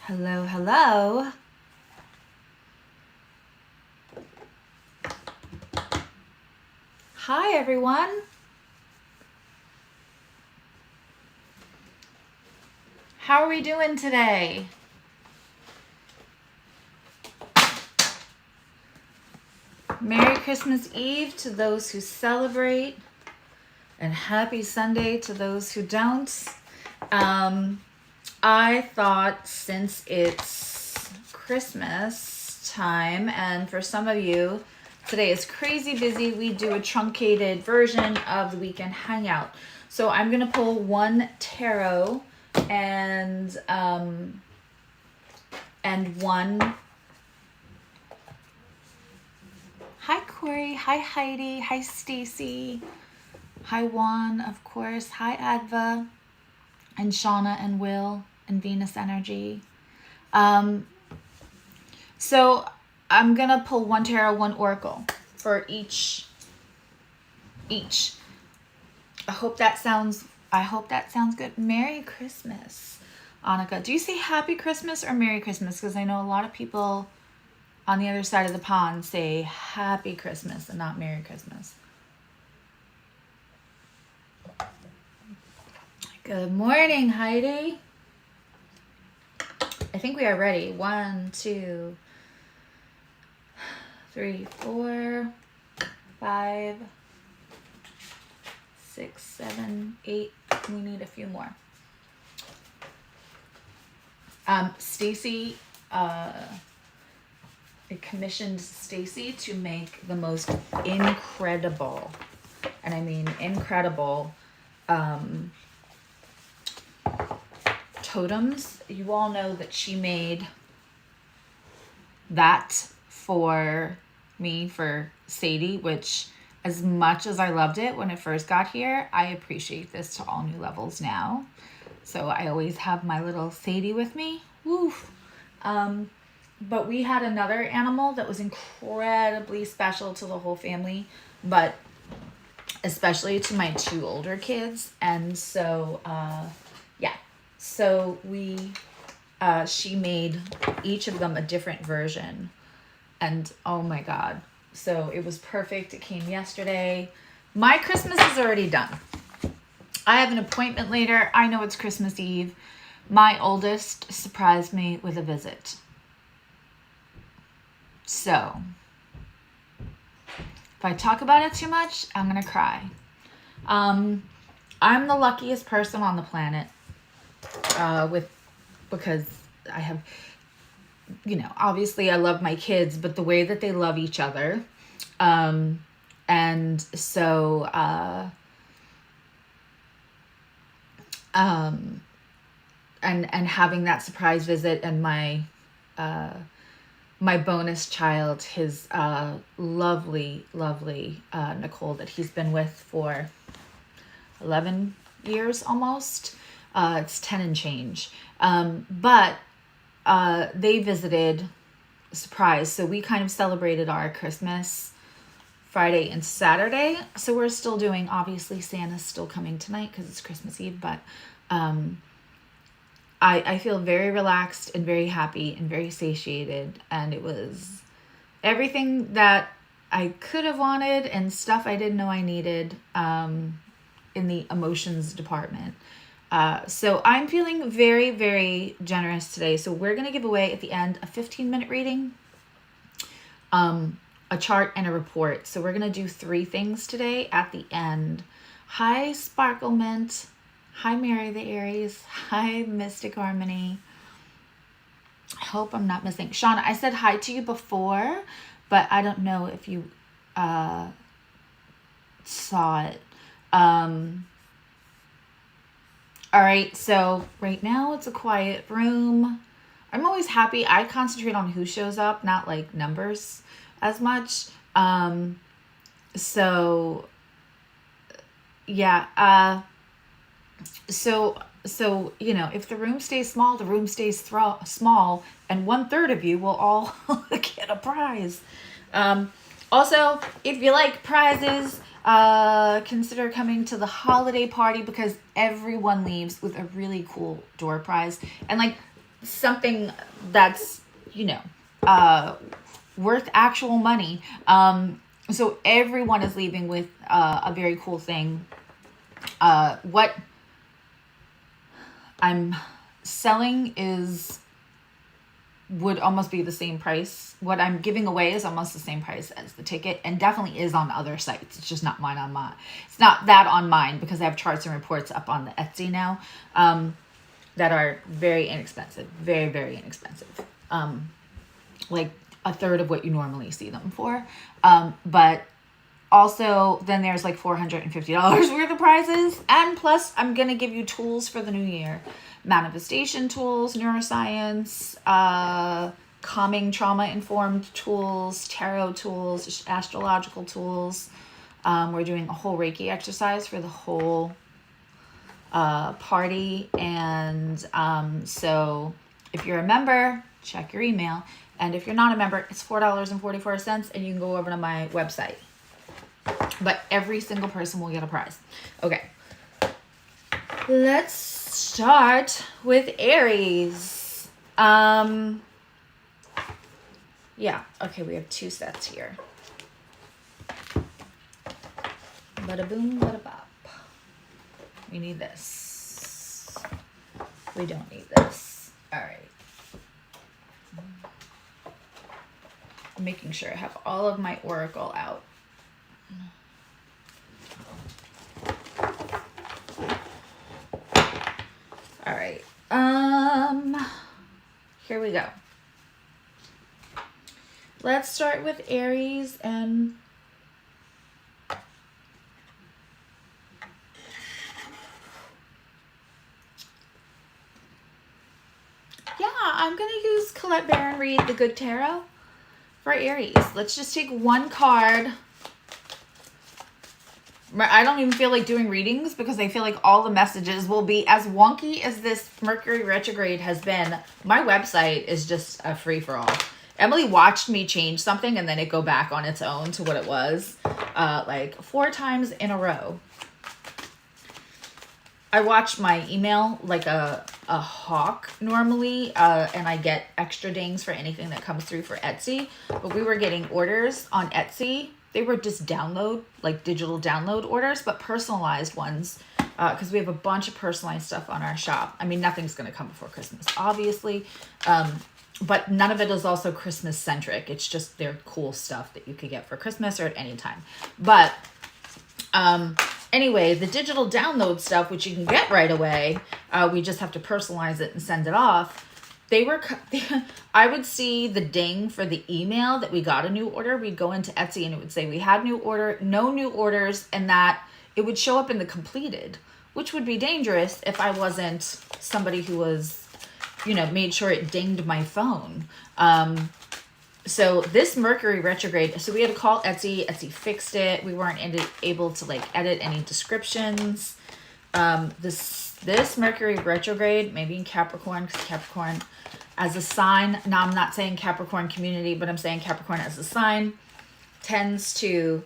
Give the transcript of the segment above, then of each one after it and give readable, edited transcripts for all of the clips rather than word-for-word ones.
Hello, hello. Hi, everyone. How are we doing today? Merry Christmas Eve to those who celebrate, and happy Sunday to those who don't. I thought since it's Christmas time, and for some of you, today is crazy busy, we do a truncated version of the weekend hangout. So I'm going to pull one tarot and one. Hi Corey, hi Heidi, hi Stacy, hi Juan, of course, hi Adva, and Shauna and Will and Venus Energy. So I'm gonna pull one tarot, one oracle for each. I hope that sounds good. Merry Christmas, Annika. Do you say Happy Christmas or Merry Christmas? Because I know a lot of people on the other side of the pond say Happy Christmas and not Merry Christmas. Good morning, Heidi. I think we are ready. 1, 2, 3, 4, 5, 6, 7, 8. We need a few more. Stacy, I commissioned Stacy to make the most incredible, and I mean incredible, totems. You all know that she made that for me for Sadie, which as much as I loved it when it first got here, I appreciate this to all new levels now. So I always have my little Sadie with me. Woof. But we had another animal that was incredibly special to the whole family, but especially to my 2 older kids. And so, yeah. So she made each of them a different version. And oh my God. So it was perfect. It came yesterday. My Christmas is already done. I have an appointment later. I know it's Christmas Eve. My oldest surprised me with a visit. So, if I talk about it too much, I'm going to cry. I'm the luckiest person on the planet because I have, obviously I love my kids, but the way that they love each other. And so, and having that surprise visit, and my bonus child, his lovely Nicole, that he's been with for 11 years almost. It's 10 and change. But they visited, surprise. So we kind of celebrated our Christmas Friday and Saturday. So we're still doing, obviously Santa's still coming tonight because it's Christmas Eve, but I feel very relaxed and very happy and very satiated. And it was everything that I could have wanted and stuff I didn't know I needed in the emotions department. So I'm feeling very, very generous today. So we're going to give away at the end a 15-minute reading, a chart, and a report. So we're going to do 3 things today at the end. Hi, Sparklement. Hi, Mary the Aries. Hi, Mystic Harmony. I hope I'm not missing. Shauna, I said hi to you before, but I don't know if you saw it. All right, so right now it's a quiet room. I'm always happy. I concentrate on who shows up, not like numbers as much. So yeah. So if the room stays small, the room stays small, and 1/3 of you will all get a prize. Also, if you like prizes, consider coming to the holiday party because everyone leaves with a really cool door prize. And like something that's, you know, worth actual money. So everyone is leaving with a very cool thing. What I'm selling would almost be the same price. What I'm giving away is almost the same price as the ticket, and definitely is on other sites. It's just not mine on mine. It's not that on mine, because I have charts and reports up on the Etsy now, that are very inexpensive, very, very inexpensive. Like a third of what you normally see them for. But also then there's like $450 worth of prizes. And plus I'm going to give you tools for the new year. Manifestation tools, neuroscience, calming trauma-informed tools, tarot tools, astrological tools. We're doing a whole Reiki exercise for the whole party. And so if you're a member, check your email. And if you're not a member, it's $4.44, and you can go over to my website. But every single person will get a prize. Okay. Let's start with Aries. Yeah. Okay, we have 2 sets here. Bada boom, bada bop. We need this. We don't need this. All right. I'm making sure I have all of my oracle out. All right. Here we go. Let's start with Aries. And yeah, I'm going to use Colette Baron Reed, The Good Tarot, for Aries. Let's just take one card. I don't even feel like doing readings, because I feel like all the messages will be as wonky as this Mercury retrograde has been. My website is just a free-for-all. Emily watched me change something and then it go back on its own to what it was, like 4 times in a row. I watch my email like a hawk normally, and I get extra dings for anything that comes through for Etsy. But we were getting orders on Etsy. They were just digital download orders, but personalized ones, because we have a bunch of personalized stuff on our shop. I mean, nothing's going to come before Christmas, obviously, but none of it is also Christmas centric. It's just their cool stuff that you could get for Christmas or at any time. But anyway, the digital download stuff, which you can get right away, we just have to personalize it and send it off. I would see the ding for the email that we got a new order. We'd go into Etsy and it would say we had new order, no new orders, and that it would show up in the completed, which would be dangerous if I wasn't somebody who was, made sure it dinged my phone. So this Mercury retrograde, so we had to call Etsy. Etsy fixed it. We weren't able to edit any descriptions. This Mercury retrograde, maybe in Capricorn, because Capricorn as a sign, now I'm not saying Capricorn community, but I'm saying Capricorn as a sign, tends to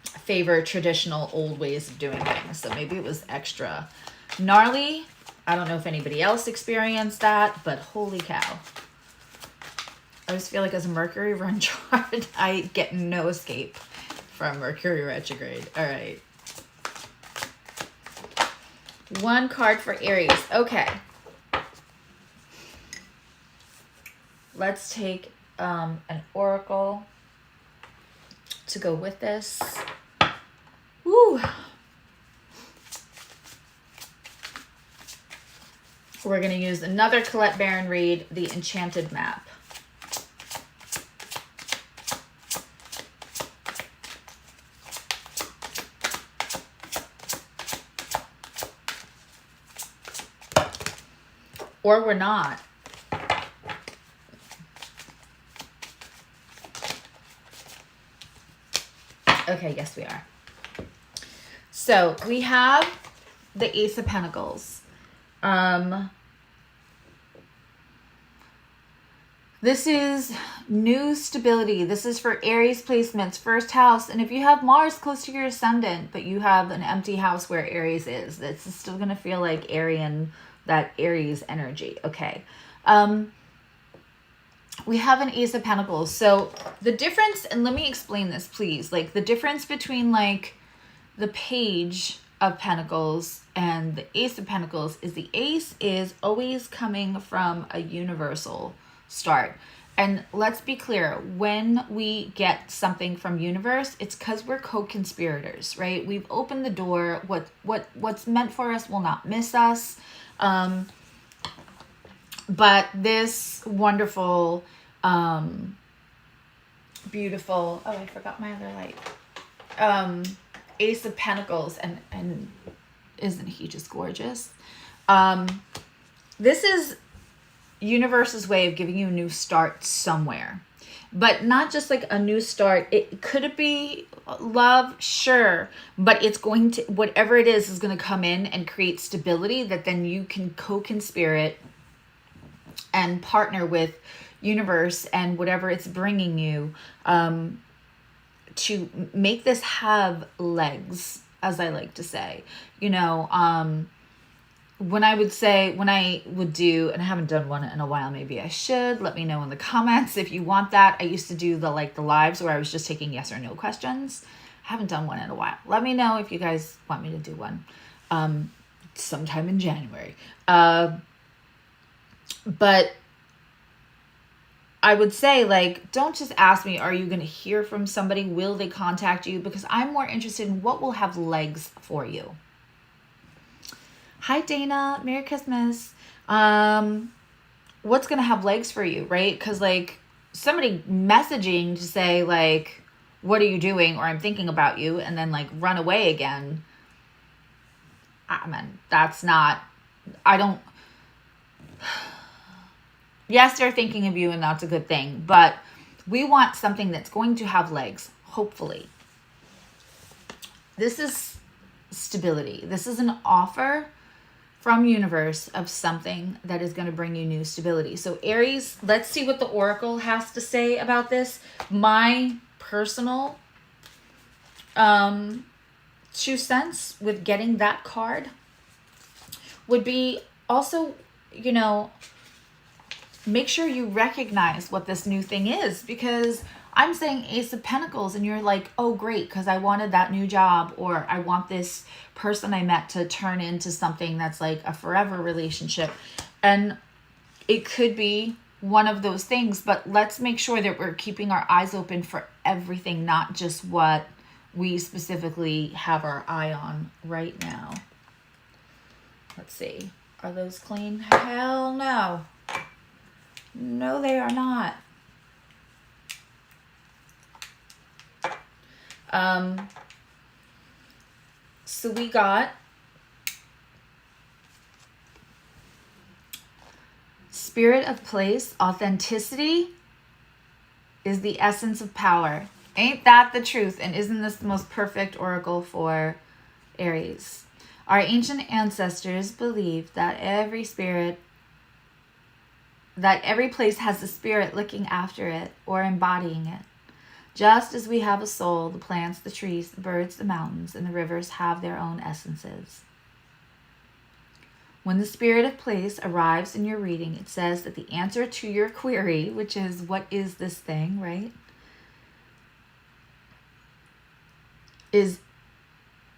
favor traditional old ways of doing things. So maybe it was extra gnarly. I don't know if anybody else experienced that, but holy cow. I just feel like as a Mercury run chart, I get no escape from Mercury retrograde. All right. One card for Aries. Okay. Let's take an oracle to go with this. Woo. We're going to use another Colette Baron Reed, The Enchanted Map. Or we're not. Okay, yes we are. So we have the Ace of Pentacles. This is new stability. This is for Aries placements, first house. And if you have Mars close to your ascendant, but you have an empty house where Aries is, this is still going to feel like Aryan, that Aries energy. Okay. We have an Ace of Pentacles. So the difference, and let me explain this, please. Like the difference between like the Page of Pentacles and the Ace of Pentacles is the Ace is always coming from a universal start. And let's be clear, when we get something from universe, it's because we're co-conspirators, right? We've opened the door. What's meant for us will not miss us. But this wonderful, beautiful, oh, I forgot my other light. Ace of Pentacles, and isn't he just gorgeous? This is universe's way of giving you a new start somewhere, but not just like a new start. It could be love, sure, but it's going to, whatever it is going to come in and create stability that then you can co-conspire and partner with universe and whatever it's bringing you to make this have legs, as I like to say. You know, when I would do, and I haven't done one in a while, maybe I should, let me know in the comments if you want that. I used to do the lives where I was just taking yes or no questions. I haven't done one in a while. Let me know if you guys want me to do one sometime in January. But I would say, like, don't just ask me, are you going to hear from somebody? Will they contact you? Because I'm more interested in what will have legs for you. Hi, Dana. Merry Christmas. What's going to have legs for you, right? Because, like, somebody messaging to say, like, what are you doing? Or I'm thinking about you. And then, like, run away again. I mean, that's not... I don't... Yes, they're thinking of you, and that's a good thing. But we want something that's going to have legs, hopefully. This is stability. This is an offer from universe of something that is going to bring you new stability. So Aries, let's see what the Oracle has to say about this. My personal 2 cents with getting that card would be also, you know, make sure you recognize what this new thing is, because I'm saying Ace of Pentacles and you're like, oh, great, because I wanted that new job, or I want this person I met to turn into something that's like a forever relationship. And it could be one of those things, but let's make sure that we're keeping our eyes open for everything, not just what we specifically have our eye on right now. Let's see. Are those clean? Hell no. No, they are not. So we got spirit of place. Authenticity is the essence of power. Ain't that the truth? And isn't this the most perfect oracle for Aries? Our ancient ancestors believed that every place has a spirit looking after it or embodying it. Just as we have a soul, the plants, the trees, the birds, the mountains, and the rivers have their own essences. When the spirit of place arrives in your reading, it says that the answer to your query, which is, what is this thing, right, is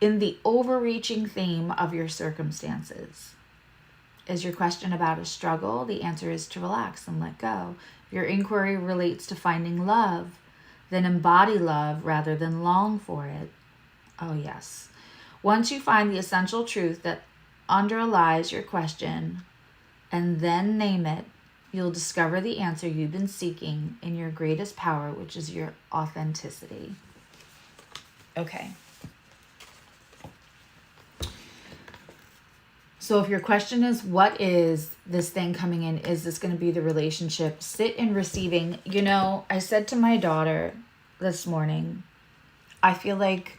in the overreaching theme of your circumstances. Is your question about a struggle? The answer is to relax and let go. If your inquiry relates to finding love, then embody love rather than long for it. Oh, yes. Once you find the essential truth that underlies your question and then name it, you'll discover the answer you've been seeking in your greatest power, which is your authenticity. Okay. So if your question is, what is this thing coming in? Is this going to be the relationship? Sit in receiving. You know, I said to my daughter this morning, I feel like,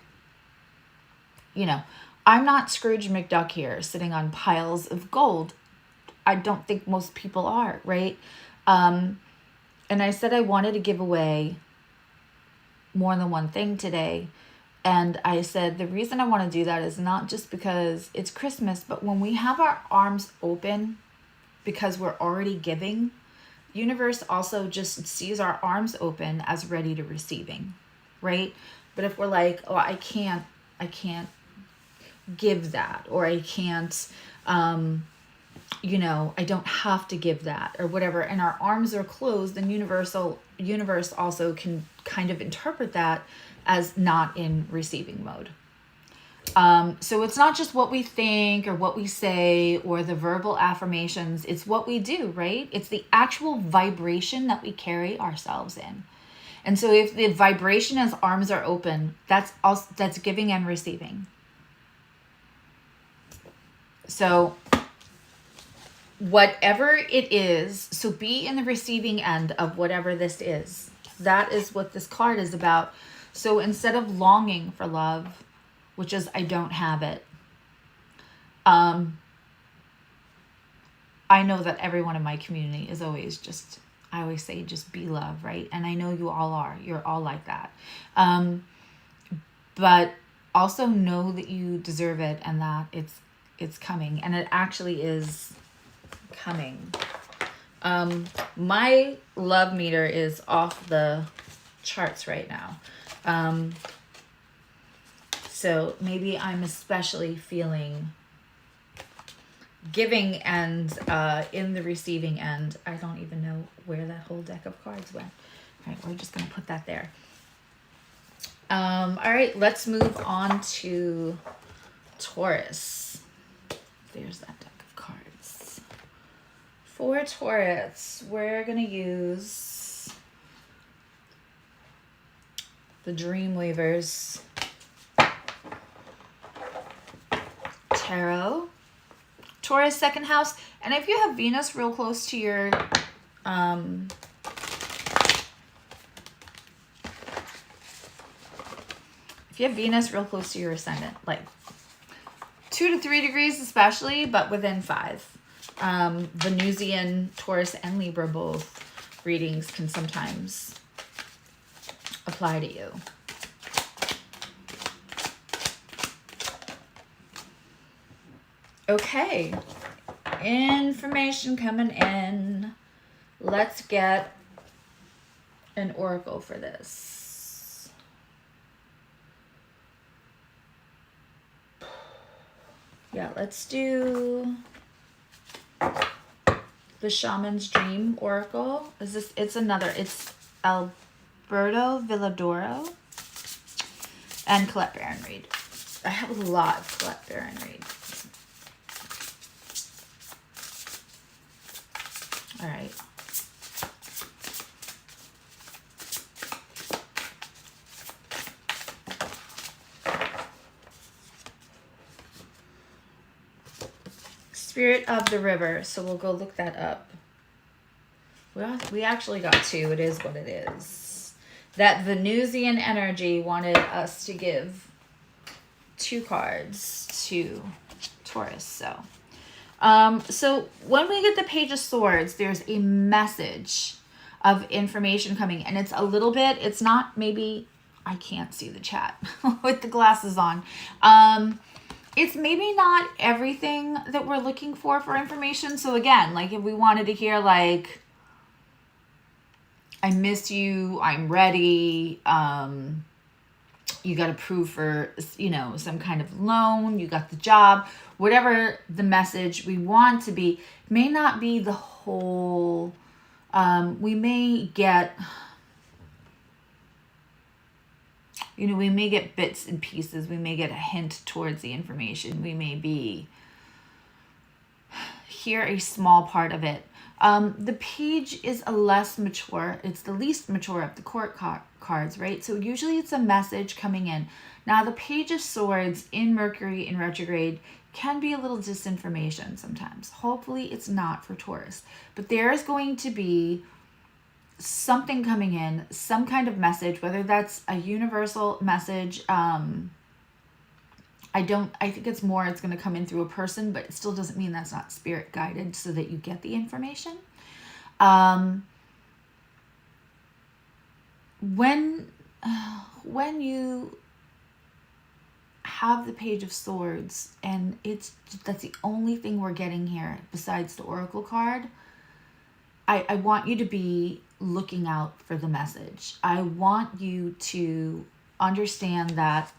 you know, I'm not Scrooge McDuck here sitting on piles of gold. I don't think most people are, right? And I said I wanted to give away more than one thing today. And I said, the reason I want to do that is not just because it's Christmas, but when we have our arms open because we're already giving, universe also just sees our arms open as ready to receiving, right? But if we're like, oh, I can't give that, or I can't, you know, I don't have to give that, or whatever, and our arms are closed, then universe also can kind of interpret that as not in receiving mode. So it's not just what we think or what we say or the verbal affirmations, it's what we do, right? It's the actual vibration that we carry ourselves in. And so if the vibration as arms are open, that's giving and receiving. So whatever it is, so be in the receiving end of whatever this is. That is what this card is about. So instead of longing for love, which is I don't have it, I know that everyone in my community is always just, I always say just be love, right? And I know you all are. You're all like that. But also know that you deserve it and that it's coming. And it actually is coming. My love meter is off the charts right now. So maybe I'm especially feeling giving and in the receiving end. I don't even know where that whole deck of cards went. All right, we're just going to put that there. All right, let's move on to Taurus. There's that deck of cards. For Taurus, we're going to use the Dreamweavers Tarot. Taurus, second house. And if you have Venus real close to your if you have Venus real close to your ascendant, like 2 to 3 degrees especially, but within 5. Venusian, Taurus, and Libra both readings can sometimes apply to you. Okay, information coming in. Let's get an oracle for this. Yeah, let's do the Shaman's Dream Oracle. It's Alberto Villadoro and Colette Baron Reed. I have a lot of Colette Baron Reed. All right. Spirit of the River. So we'll go look that up. We actually got 2. It is what it is. That Venusian energy wanted us to give 2 cards to Taurus. So when we get the Page of Swords, there's a message of information coming, and it's a little bit, it's not, maybe, I can't see the chat with the glasses on. It's maybe not everything that we're looking for information. So again, like if we wanted to hear like, I miss you, I'm ready, you got approved for, you know, some kind of loan, you got the job, whatever the message we want to be, may not be the whole, we may get, you know, we may get bits and pieces, we may get a hint towards the information, we may hear a small part of it. The Page is a less mature, it's the least mature of the court cards, right? So usually it's a message coming in. Now the Page of Swords in Mercury in retrograde can be a little disinformation sometimes. Hopefully it's not for Taurus, but there is going to be something coming in, some kind of message, whether that's a universal message. I think it's going to come in through a person, but it still doesn't mean that's not spirit guided so that you get the information. When you have the Page of Swords, and that's the only thing we're getting here besides the Oracle card. I want you to be looking out for the message. I want you to understand that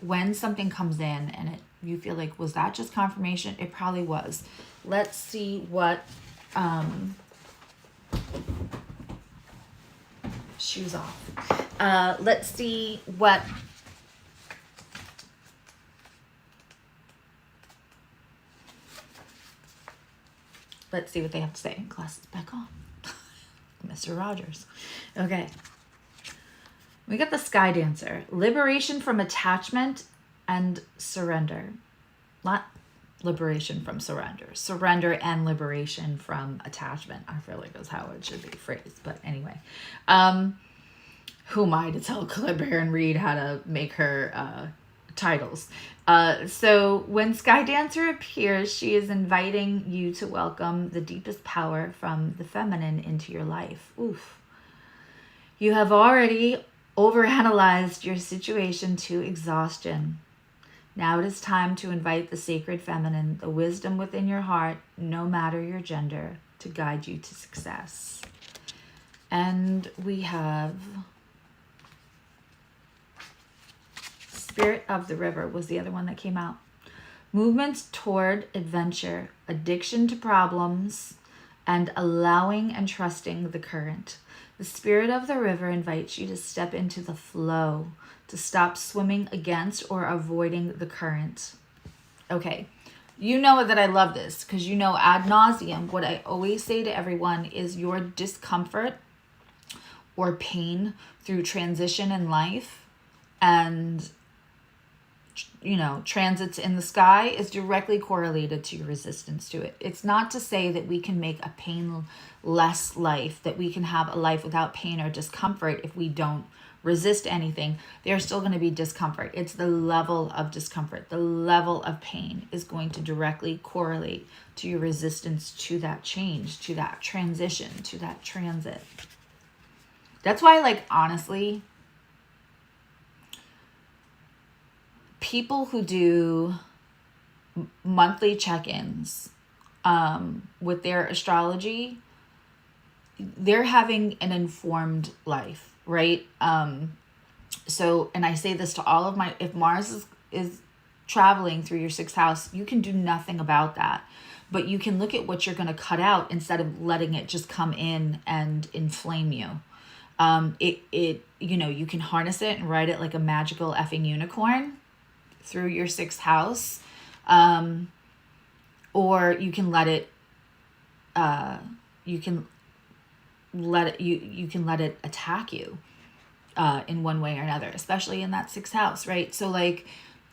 when something comes in and you feel like, was that just confirmation? It probably was. Let's see what shoes off. Let's see what they have to say. Glasses back on. Mr. Rogers. Okay. We got the Sky Dancer. Liberation from attachment and surrender. Not liberation from surrender. Surrender and liberation from attachment. I feel like that's how it should be phrased. But anyway. Who am I to tell Claiborne Reed how to make her titles? So when Sky Dancer appears, she is inviting you to welcome the deepest power from the feminine into your life. Oof. You have already overanalyzed your situation to exhaustion. Now it is time to invite the sacred feminine, the wisdom within your heart, no matter your gender, to guide you to success. And we have Spirit of the River was the other one that came out. Movements toward adventure, addiction to problems, and allowing and trusting the current. The Spirit of the River invites you to step into the flow, to stop swimming against or avoiding the current. Okay, you know that I love this because you know ad nauseum what I always say to everyone is your discomfort or pain through transition in life and transits in the sky is directly correlated to your resistance to it. It's not to say that we can make a painless life, that we can have a life without pain or discomfort if we don't resist anything. There's still going to be discomfort. It's the level of discomfort, the level of pain is going to directly correlate to your resistance to that change, to that transition, to that transit. That's why, like, honestly, people who do monthly check-ins with their astrology, they're having an informed life, right? So, and I say this to all of my, if Mars is traveling through your 6th house, you can do nothing about that. But you can look at what you're going to cut out instead of letting it just come in and inflame you. You can harness it and ride it like a magical effing unicorn through your 6th house, or you can let it attack you in one way or another, especially in that 6th house, right? So like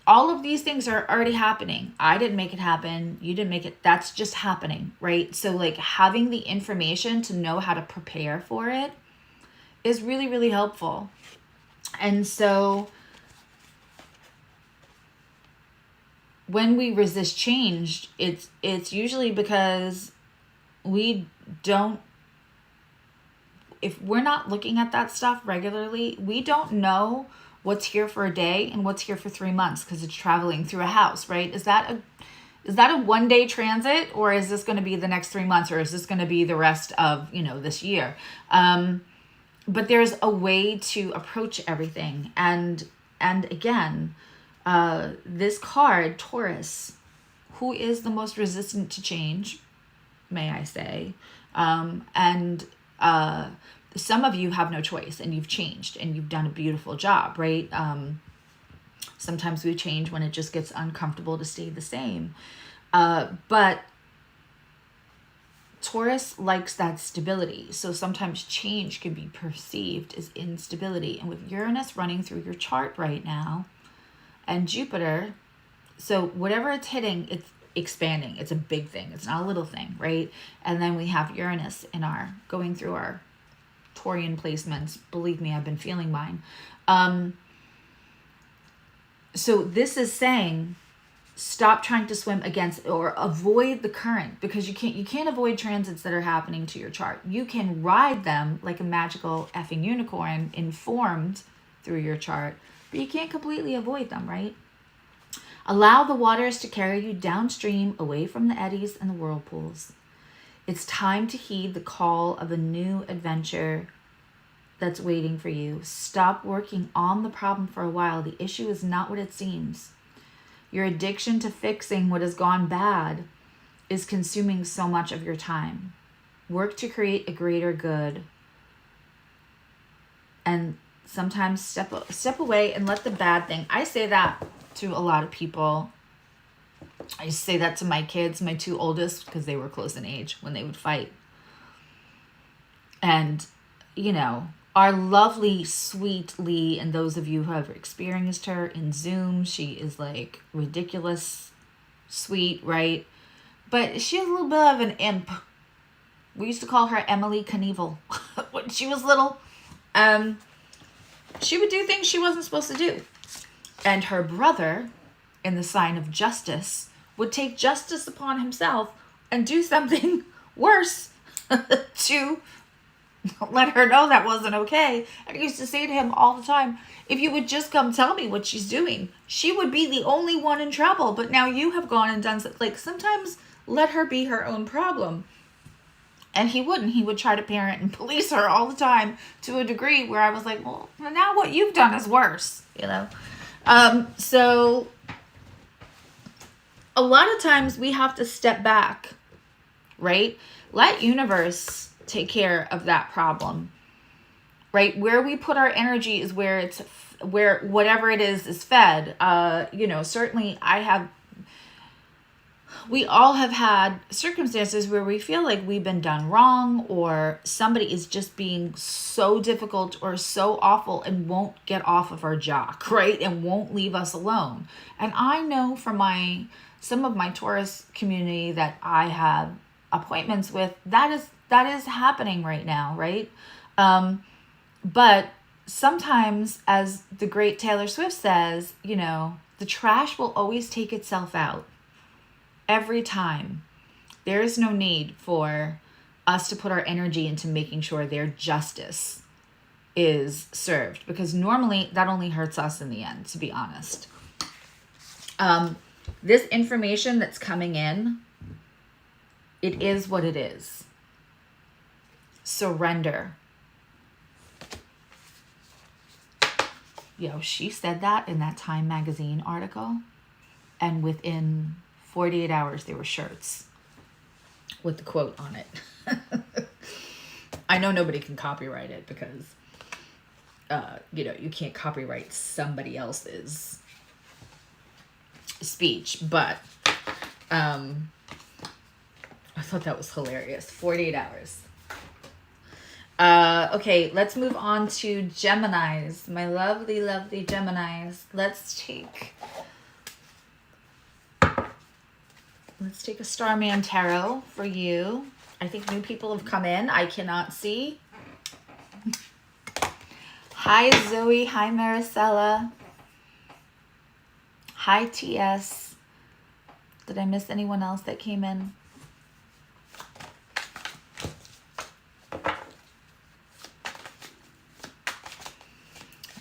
all of these things are already happening. I didn't make it happen. You didn't make it. That's just happening, right? So like having the information to know how to prepare for it is really, really helpful. And so when we resist change, it's usually because if we're not looking at that stuff regularly, we don't know what's here for a day and what's here for 3 months because it's traveling through a house, right? Is that a one-day transit, or is this going to be the next 3 months, or is this going to be the rest of, this year? But there's a way to approach everything. And again, this card, Taurus, who is the most resistant to change, may I say. Some of you have no choice and you've changed and you've done a beautiful job, right? Sometimes we change when it just gets uncomfortable to stay the same. But Taurus likes that stability. So sometimes change can be perceived as instability. And with Uranus running through your chart right now, and Jupiter, so whatever it's hitting, it's expanding. It's a big thing. It's not a little thing, right? And then we have Uranus going through our Taurian placements. Believe me, I've been feeling mine. So this is saying, stop trying to swim against or avoid the current, because you can't avoid transits that are happening to your chart. You can ride them like a magical effing unicorn, informed through your chart, but you can't completely avoid them, right? Allow the waters to carry you downstream, away from the eddies and the whirlpools. It's time to heed the call of a new adventure that's waiting for you. Stop working on the problem for a while. The issue is not what it seems. Your addiction to fixing what has gone bad is consuming so much of your time. Work to create a greater good. And sometimes step away and let the bad thing. I say that to a lot of people. I say that to my kids, my two oldest, because they were close in age when they would fight. And, you know, our lovely, sweet Lee, and those of you who have experienced her in Zoom, she is like ridiculous, sweet, right? But she has a little bit of an imp. We used to call her Emily Knievel when she was little. She would do things she wasn't supposed to do. And her brother, in the sign of justice, would take justice upon himself and do something worse to let her know that wasn't okay. And I used to say to him all the time, if you would just come tell me what she's doing, she would be the only one in trouble. But now you have gone and done something. Like, sometimes let her be her own problem. And he wouldn't. He would try to parent and police her all the time, to a degree where I was like, well, now what you've done is worse, you know? So a lot of times we have to step back, right? Let universe take care of that problem, right? Where we put our energy is where whatever it is fed. You know, certainly we all have had circumstances where we feel like we've been done wrong, or somebody is just being so difficult or so awful and won't get off of our jock, right? And won't leave us alone. And I know from some of my Taurus community that I have appointments with, that is happening right now, right? But sometimes, as the great Taylor Swift says, you know, the trash will always take itself out. Every time. There is no need for us to put our energy into making sure their justice is served, because normally that only hurts us in the end, to be honest. This information that's coming in, it is what it is. Surrender. Yo, she said that in that Time magazine article, and within 48 hours, there were shirts with the quote on it. I know nobody can copyright it because, you know, you can't copyright somebody else's speech. But I thought that was hilarious. 48 hours. Okay, let's move on to Geminis. My lovely, lovely Geminis. Let's take a Starman Tarot for you. I think new people have come in. I cannot see. Hi, Zoe. Hi, Maricela. Hi, TS. Did I miss anyone else that came in?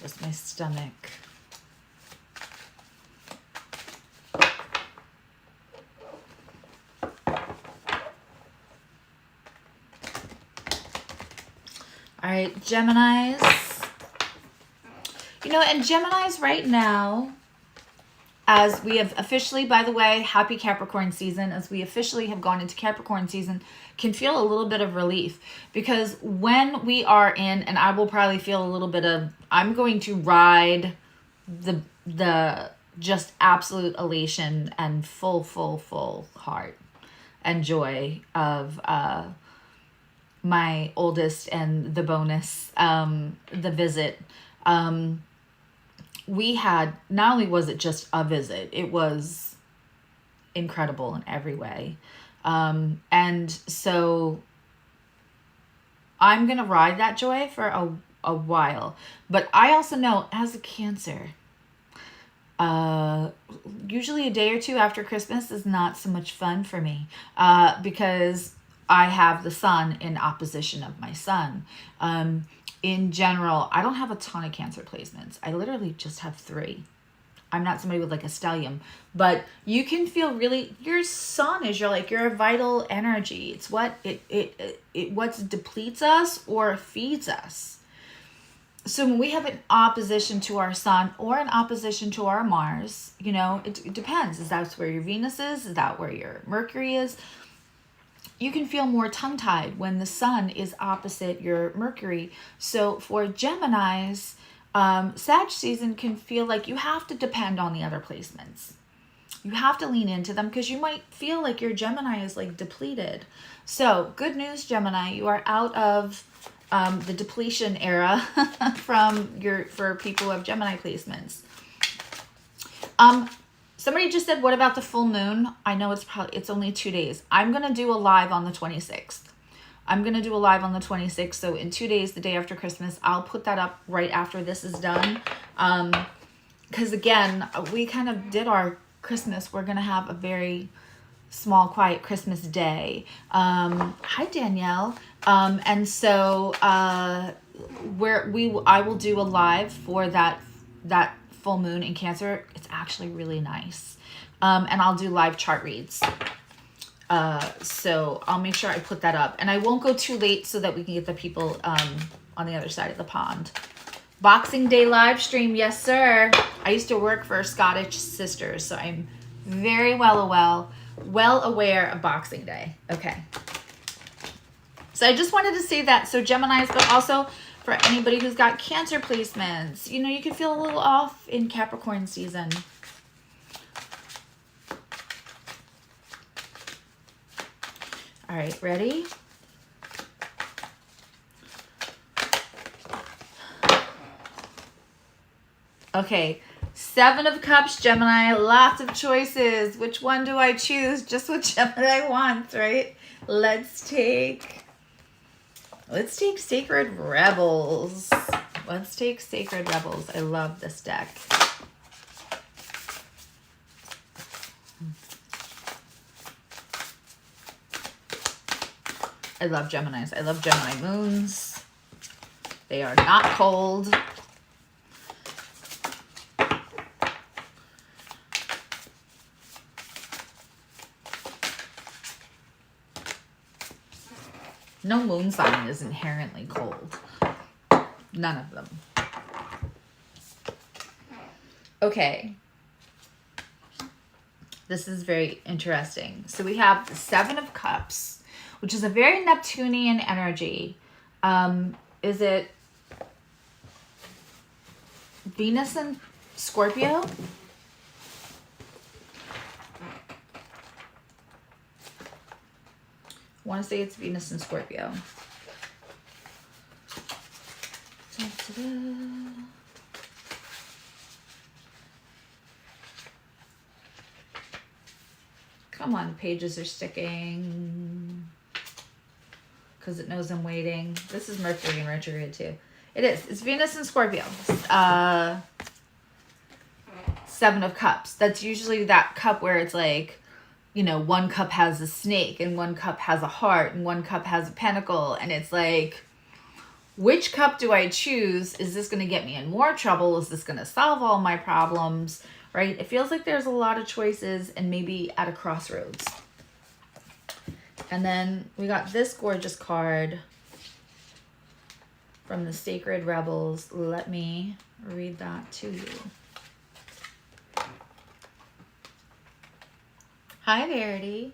Just my stomach. All right, Geminis. You know, and Geminis right now, as we have officially, by the way, happy Capricorn season, as we officially have gone into Capricorn season, can feel a little bit of relief, because when we are in, and I will probably feel a little bit of, I'm going to ride the just absolute elation and full heart and joy of my oldest and the bonus, the visit. We had, not only was it just a visit, it was incredible in every way. And so I'm going to ride that joy for a while. But I also know, as a Cancer, usually a day or two after Christmas is not so much fun for me, because I have the sun in opposition of my sun. In general, I don't have a ton of Cancer placements. I literally just have 3. I'm not somebody with like a stellium, but you can feel really, your sun is your vital energy. It's what what depletes us or feeds us. So when we have an opposition to our sun or an opposition to our Mars, you know, it depends. Is that where your Venus is? Is that where your Mercury is? You can feel more tongue-tied when the sun is opposite your Mercury. So for Geminis, Sag season can feel like you have to depend on the other placements. You have to lean into them because you might feel like your Gemini is like depleted. So good news, Gemini, you are out of the depletion era for people who have Gemini placements. Somebody just said, what about the full moon? I know it's only 2 days. I'm going to do a live on the 26th. So in 2 days, the day after Christmas, I'll put that up right after this is done. Because again, we kind of did our Christmas. We're going to have a very small, quiet Christmas day. Hi, Danielle. And so I will do a live for that full moon in Cancer. It's actually really nice. And I'll do live chart reads. So I'll make sure I put that up. And I won't go too late so that we can get the people on the other side of the pond. Boxing Day live stream. Yes, sir. I used to work for Scottish Sisters, so I'm very well aware of Boxing Day. Okay. So I just wanted to say that. So Geminis, but also for anybody who's got Cancer placements, you know, you can feel a little off in Capricorn season. All right, ready? Okay, 7 of Cups, Gemini, lots of choices. Which one do I choose? Just what Gemini wants, right? Let's take Sacred Rebels. Let's take Sacred Rebels. I love this deck. I love Geminis. I love Gemini moons. They are not cold. No moon sign is inherently cold. None of them. Okay. This is very interesting. So we have the 7 of Cups, which is a very Neptunian energy. Is it Venus and Scorpio? I want to say it's Venus and Scorpio. Ta-da-da. Come on, pages are sticking. Because it knows I'm waiting. This is Mercury and retrograde too. It is. It's Venus and Scorpio. 7 of Cups. That's usually that cup where it's like, you know, one cup has a snake and one cup has a heart and one cup has a pentacle. And it's like, which cup do I choose? Is this going to get me in more trouble? Is this going to solve all my problems? Right? It feels like there's a lot of choices and maybe at a crossroads. And then we got this gorgeous card from the Sacred Rebels. Let me read that to you. Hi, Verity.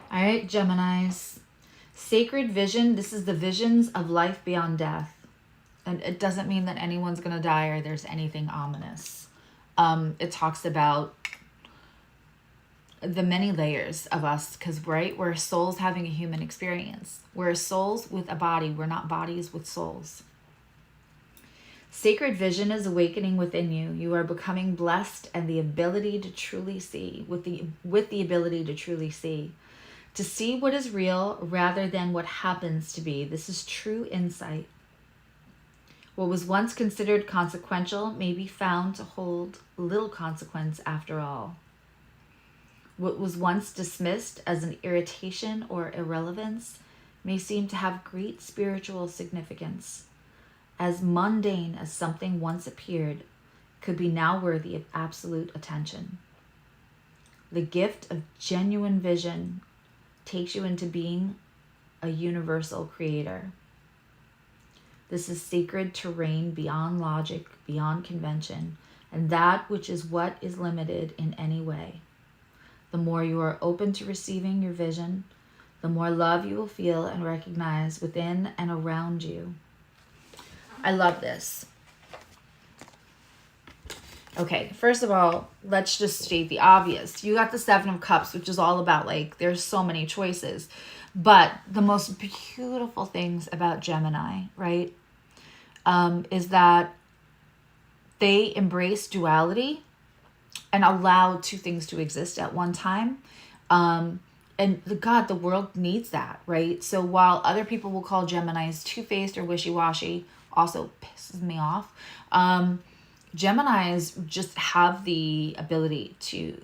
All right, Geminis. Sacred vision. This is the visions of life beyond death. And it doesn't mean that anyone's going to die or there's anything ominous. It talks about the many layers of us because, right, we're souls having a human experience. We're souls with a body. We're not bodies with souls. Sacred vision is awakening within you. You are becoming blessed and the ability to truly see, with the ability to truly see. To see what is real rather than what happens to be. This is true insight. What was once considered consequential may be found to hold little consequence after all. What was once dismissed as an irritation or irrelevance may seem to have great spiritual significance. As mundane as something once appeared, could be now worthy of absolute attention. The gift of genuine vision takes you into being a universal creator. This is sacred terrain beyond logic, beyond convention, and that which is what is limited in any way. The more you are open to receiving your vision, the more love you will feel and recognize within and around you. I love this. Okay, first of all, let's just state the obvious. You got the Seven of Cups, which is all about, like, there's so many choices. But the most beautiful things about Gemini, right, is that they embrace duality and allow two things to exist at one time. And the world needs that, right? So while other people will call Geminis two-faced or wishy-washy, also pisses me off, Geminis just have the ability to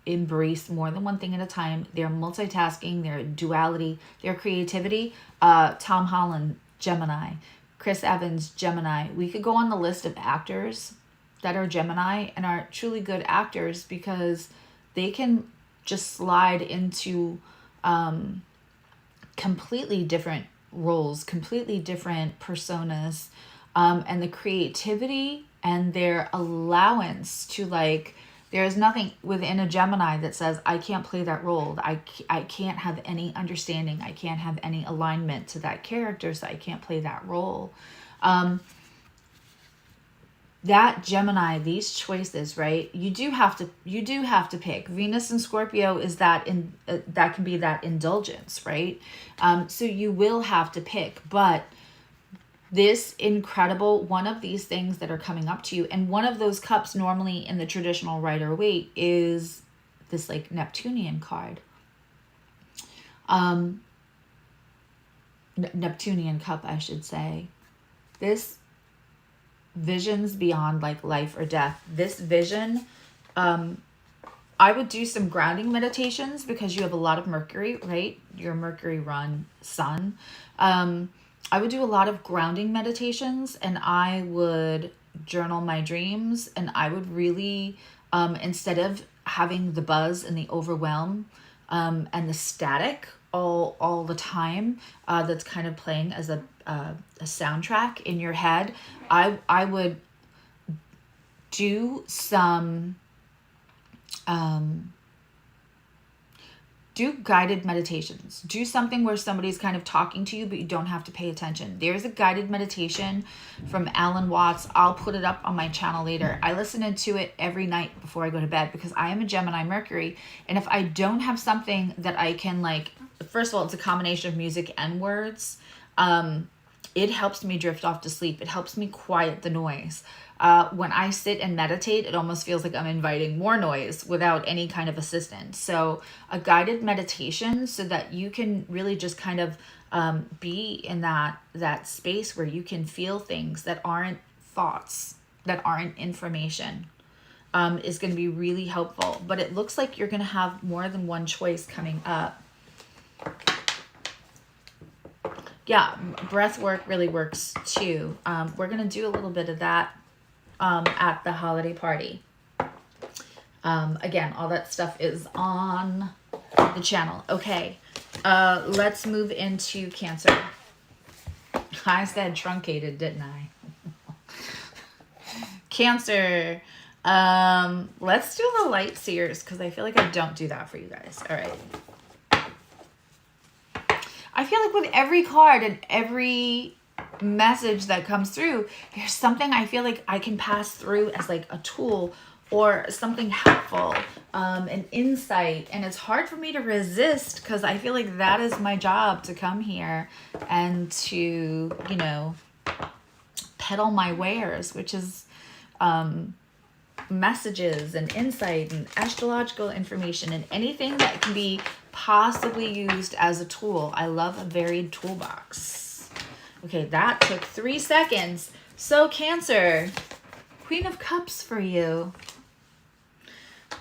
embrace more than one thing at a time. They're multitasking, their duality, their creativity. Tom Holland, Gemini. Chris Evans, Gemini. We could go on the list of actors that are Gemini and are truly good actors because they can just slide into completely different roles, completely different personas, and the creativity and their allowance to, like, there's nothing within a Gemini that says, I can't play that role. I can't have any understanding. I can't have any alignment to that character, so I can't play that role. That Gemini, these choices, right? You do have to pick. Venus and Scorpio is that that can be that indulgence, right? So you will have to pick, but this incredible, one of these things that are coming up to you, and one of those cups normally in the traditional Rider-Waite is this, like, Neptunian card. Neptunian cup, I should say. This visions beyond, like, life or death. This vision, I would do some grounding meditations because you have a lot of Mercury, right? Your Mercury run sun. I would do a lot of grounding meditations, and I would journal my dreams, and I would really, instead of having the buzz and the overwhelm and the static all the time that's kind of playing as a soundtrack in your head, I would do some do guided meditations. Do something where somebody's kind of talking to you, but you don't have to pay attention. There's a guided meditation from Alan Watts. I'll put it up on my channel later. I listen to it every night before I go to bed because I am a Gemini Mercury. And if I don't have something that I can, like, first of all, it's a combination of music and words. It helps me drift off to sleep. It helps me quiet the noise. When I sit and meditate, it almost feels like I'm inviting more noise without any kind of assistance. So a guided meditation so that you can really just kind of be in that space where you can feel things that aren't thoughts, that aren't information, is going to be really helpful. But it looks like you're going to have more than one choice coming up. Yeah, breath work really works too. We're going to do a little bit of that at the holiday party. Again, all that stuff is on the channel. Okay, let's move into Cancer. I said truncated, didn't I? Cancer. Let's do the light seers because I feel like I don't do that for you guys. All right. I feel like with every card and every message that comes through, there's something I feel like I can pass through as, like, a tool or something helpful, an insight. And it's hard for me to resist because I feel like that is my job, to come here and to, you know, peddle my wares, which is messages and insight and astrological information and anything that can be possibly used as a tool. I love a varied toolbox. Okay, that took 3 seconds. So Cancer, Queen of Cups for you.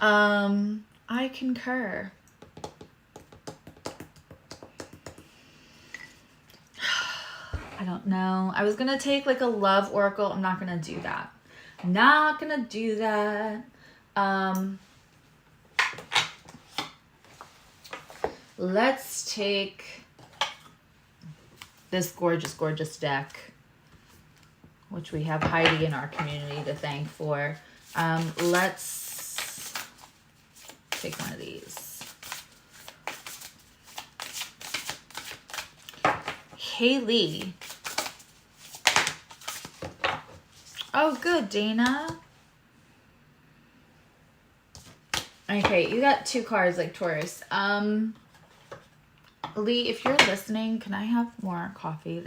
I concur. I don't know. I was going to take, like, a love oracle. I'm not going to do that. Not gonna do that. Let's take this gorgeous, gorgeous deck, which we have Heidi in our community to thank for. Let's take one of these. Haley. Oh, good, Dana. Okay, you got 2 cards like Taurus. Lee, if you're listening, can I have more coffee?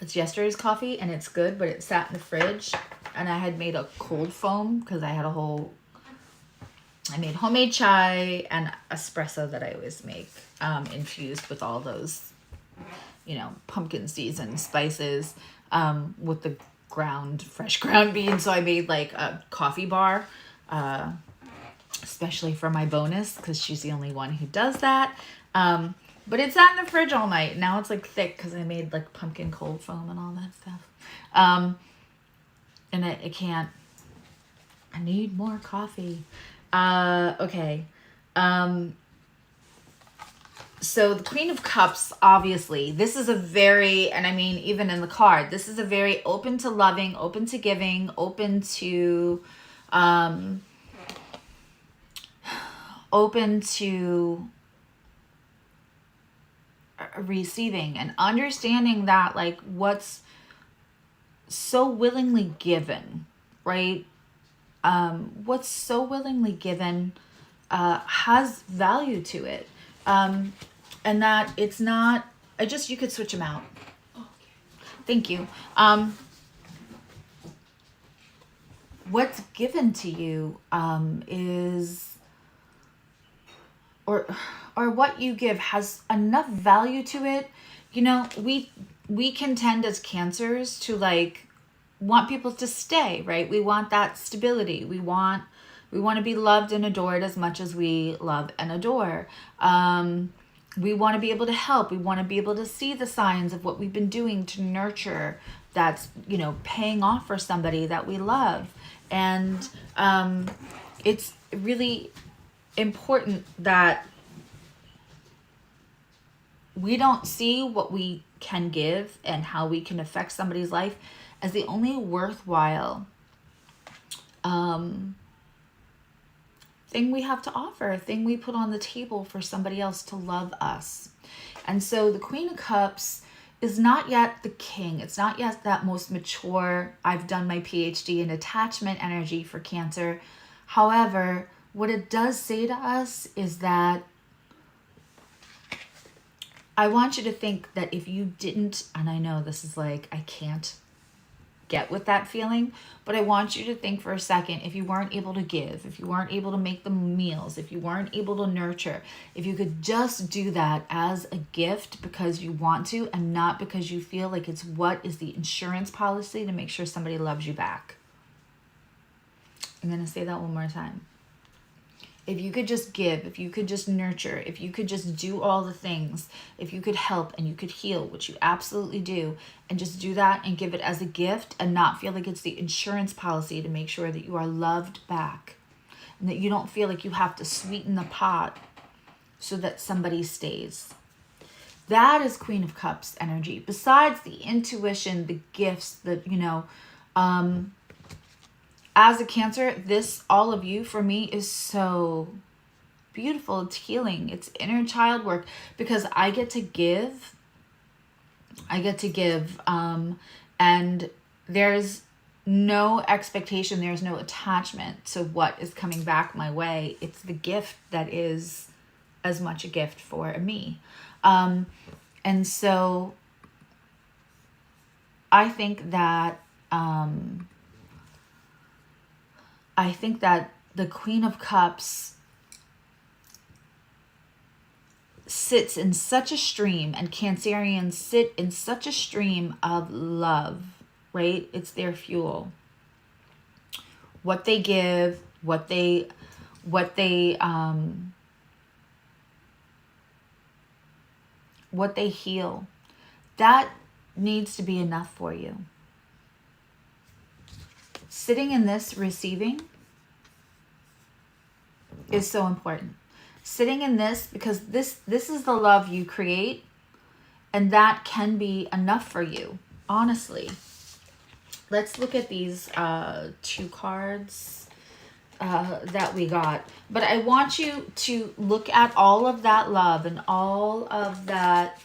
It's yesterday's coffee and it's good, but it sat in the fridge and I had made a cold foam because I made homemade chai and espresso that I always make, infused with all those, pumpkin seeds and spices, with the fresh ground beans. So I made like a coffee bar, especially for my bonus because she's the only one who does that. But it sat in the fridge all night. Now it's like thick because I made like pumpkin cold foam and all that stuff. And I need more coffee. Okay. So the Queen of Cups, obviously, this is a very, and I mean, even in the card, this is a very open to loving, open to giving, open to, receiving and understanding that like what's so willingly given, right? What's so willingly given has value to it. And that it's not, you could switch them out. Okay. Thank you. What's given to you is, or what you give has enough value to it. We can tend as Cancers to like want people to stay, right? We want that stability. We want to be loved and adored as much as we love and adore. We want to be able to help. We want to be able to see the signs of what we've been doing to nurture that's, paying off for somebody that we love. And it's really important that we don't see what we can give and how we can affect somebody's life as the only worthwhile thing we have to offer, thing we put on the table for somebody else to love us. And so the Queen of Cups is not yet the king. It's not yet that most mature, I've done my PhD in attachment energy for Cancer. However, what it does say to us is that I want you to think that if you didn't, and I know this is like, I can't get with that feeling, but I want you to think for a second, if you weren't able to give, if you weren't able to make the meals, if you weren't able to nurture, if you could just do that as a gift because you want to and not because you feel like it's what is the insurance policy to make sure somebody loves you back. I'm going to say that one more time. If you could just give, if you could just nurture, if you could just do all the things, if you could help and you could heal, which you absolutely do, and just do that and give it as a gift and not feel like it's the insurance policy to make sure that you are loved back and that you don't feel like you have to sweeten the pot so that somebody stays. That is Queen of Cups energy. Besides the intuition, the gifts, as a Cancer, this, all of you, for me, is so beautiful. It's healing. It's inner child work because I get to give. And there's no expectation. There's no attachment to what is coming back my way. It's the gift that is as much a gift for me. And so I think that the Queen of Cups sits in such a stream, and Cancerians sit in such a stream of love, right? It's their fuel. What they give, what they heal, that needs to be enough for you. Sitting in this receiving is so important. Sitting in this, because this is the love you create, and that can be enough for you, honestly. Let's look at these 2 cards that we got. But I want you to look at all of that love and all of that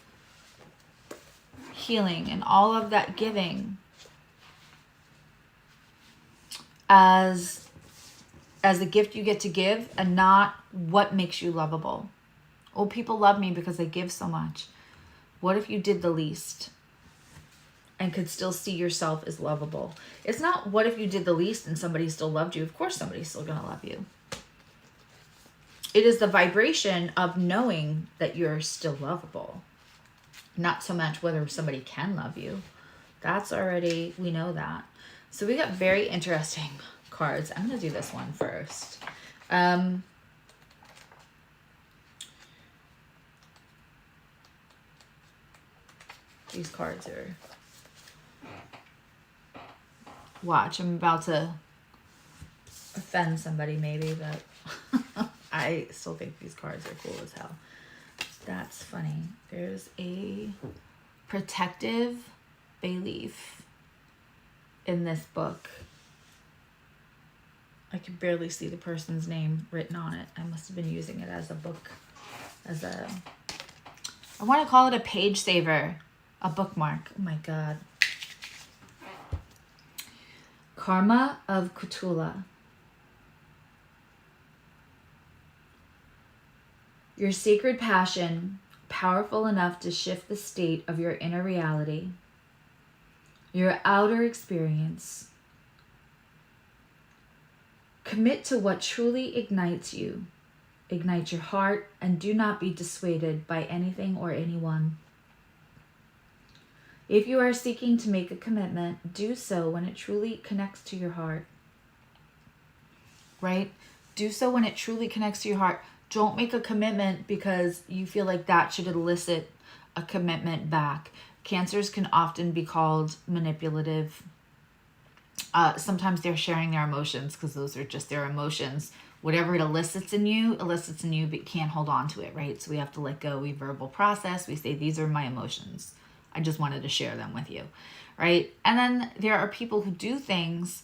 healing and all of that giving as a gift you get to give, and not what makes you lovable. Oh, people love me because I give so much. What if you did the least and could still see yourself as lovable? It's not what if you did the least and somebody still loved you. Of course somebody's still going to love you. It is the vibration of knowing that you're still lovable. Not so much whether somebody can love you. That's already, we know that. So we got very interesting cards. I'm going to do this one first. These cards are... Watch, I'm about to offend somebody maybe, but I still think these cards are cool as hell. That's funny. There's a protective bay leaf in this book. I can barely see the person's name written on it. I must have been using it as a book, I want to call it a page saver, a bookmark. Oh my God. Karma of Cthulhu. Your sacred passion, powerful enough to shift the state of your inner reality, your outer experience. Commit to what truly ignites you. Ignite your heart, and do not be dissuaded by anything or anyone. If you are seeking to make a commitment, do so when it truly connects to your heart. Right? Do so when it truly connects to your heart. Don't make a commitment because you feel like that should elicit a commitment back. Cancers can often be called manipulative. Sometimes they're sharing their emotions because those are just their emotions. Whatever it elicits in you, but you can't hold on to it, right? So we have to let go. We verbal process. We say, these are my emotions. I just wanted to share them with you, right? And then there are people who do things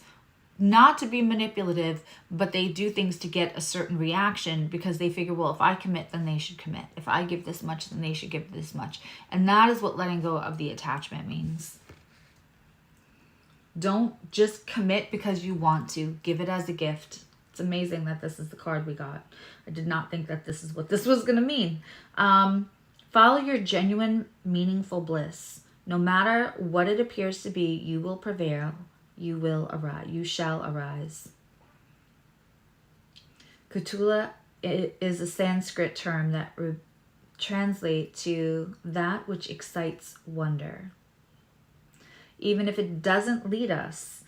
not to be manipulative, but they do things to get a certain reaction because they figure, well, if I commit, then they should commit. If I give this much, then they should give this much. And that is what letting go of the attachment means. Don't just commit because you want to. Give it as a gift. It's amazing that this is the card we got. I did not think that this is what this was going to mean. Follow your genuine, meaningful bliss. No matter what it appears to be, you will prevail. You will arise. You shall arise. Cthulhu is a Sanskrit term that translates to that which excites wonder. Even if it doesn't lead us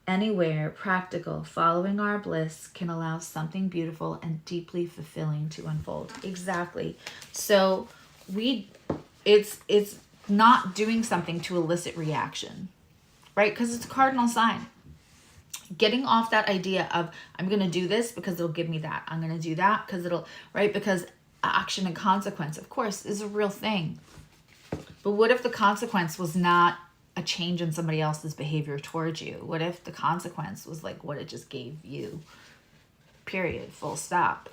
anywhere practical, following our bliss can allow something beautiful and deeply fulfilling to unfold. Exactly. So it's not doing something to elicit reaction, right? Because it's a cardinal sign. Getting off that idea of, I'm going to do this because it'll give me that. I'm going to do that because it'll, right? Because action and consequence, of course, is a real thing. But what if the consequence was not a change in somebody else's behavior towards you? What if the consequence was like what it just gave you? Period. Full stop.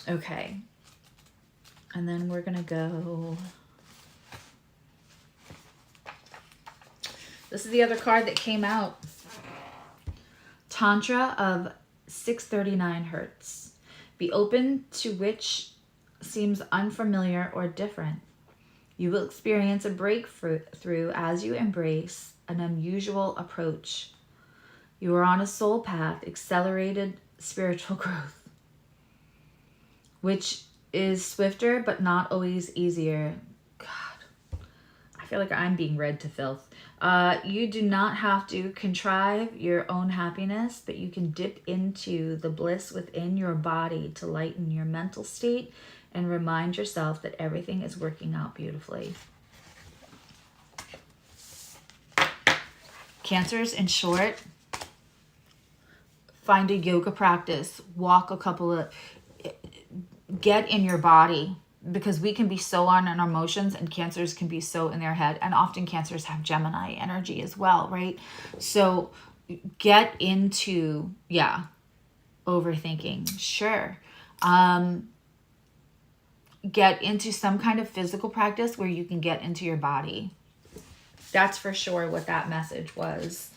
Okay. And then we're going to go... This is the other card that came out. Tantra of 639 Hertz. Be open to which seems unfamiliar or different. You will experience a breakthrough as you embrace an unusual approach. You are on a soul path, accelerated spiritual growth, which is swifter but not always easier. God, I feel like I'm being read to filth. You do not have to contrive your own happiness, but you can dip into the bliss within your body to lighten your mental state and remind yourself that everything is working out beautifully. Cancers, in short, find a yoga practice, walk a couple of, get in your body, because we can be so on our emotions and Cancers can be so in their head. And often Cancers have Gemini energy as well, right? So get into, overthinking, sure. Get into some kind of physical practice where you can get into your body. That's for sure what that message was.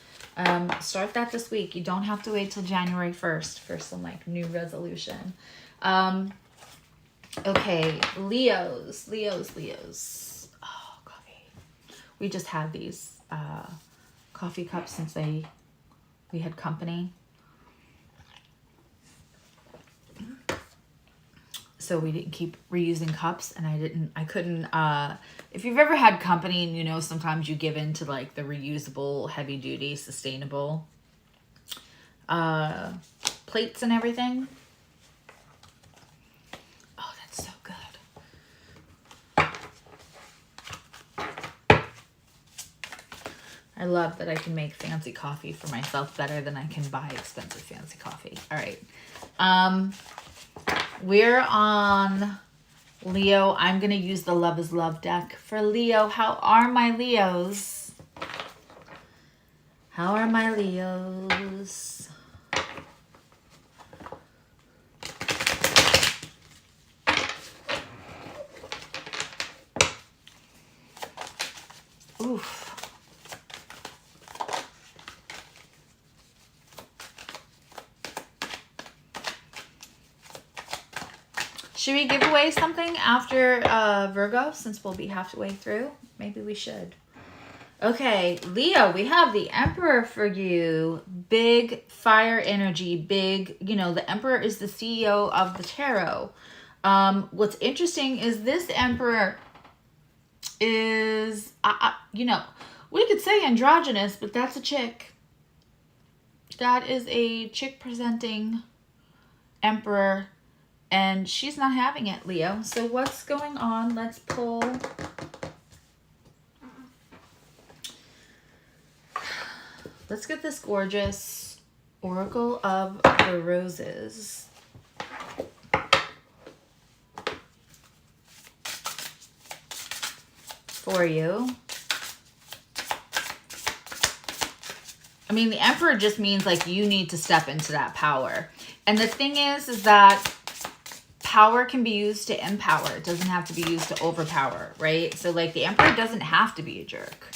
Start that this week. You don't have to wait till January 1st for some like new resolution. Okay, Leos. Oh, coffee. We just had these coffee cups since we had company. So we didn't keep reusing cups, and I couldn't, if you've ever had company and you know, sometimes you give in to like the reusable, heavy duty, sustainable plates and everything. Oh, that's so good. I love that I can make fancy coffee for myself better than I can buy expensive fancy coffee. All right. We're on Leo. I'm going to use the Love is Love deck for Leo. How are my Leos? How are my Leos? Oof. Should we give away something after Virgo, since we'll be halfway through? Maybe we should. Okay, Leo, we have the Emperor for you. Big fire energy, big, you know, the Emperor is the CEO of the tarot. What's interesting is this Emperor is, you know, we could say androgynous, but that's a chick. That is a chick presenting Emperor. And she's not having it, Leo. So what's going on? Let's pull. Let's get this gorgeous Oracle of the Roses. For you. I mean, the Emperor just means like you need to step into that power. And the thing is that power can be used to empower. It doesn't have to be used to overpower, right? So like the Emperor doesn't have to be a jerk.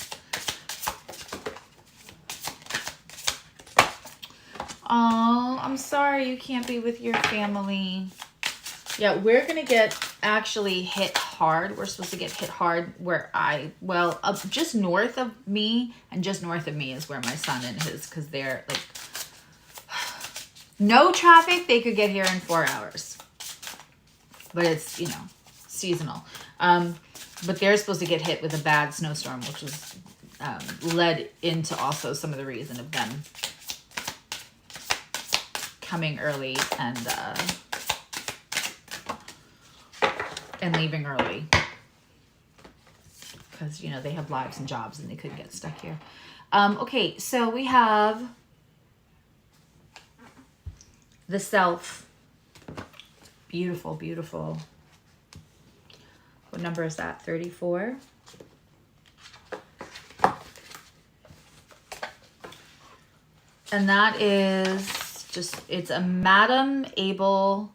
Oh, I'm sorry you can't be with your family. Yeah, we're going to get actually hit hard. We're supposed to get hit hard where just north of me, and just north of me is where my son and his, because they're like, no traffic. They could get here in 4 hours. But it's, you know, seasonal. But they're supposed to get hit with a bad snowstorm, which was led into also some of the reason of them coming early and leaving early. Because, you know, they have lives and jobs and they couldn't get stuck here. Okay, so we have the Self. Beautiful, beautiful. What number is that? 34. And that is just, it's a Madame Abel.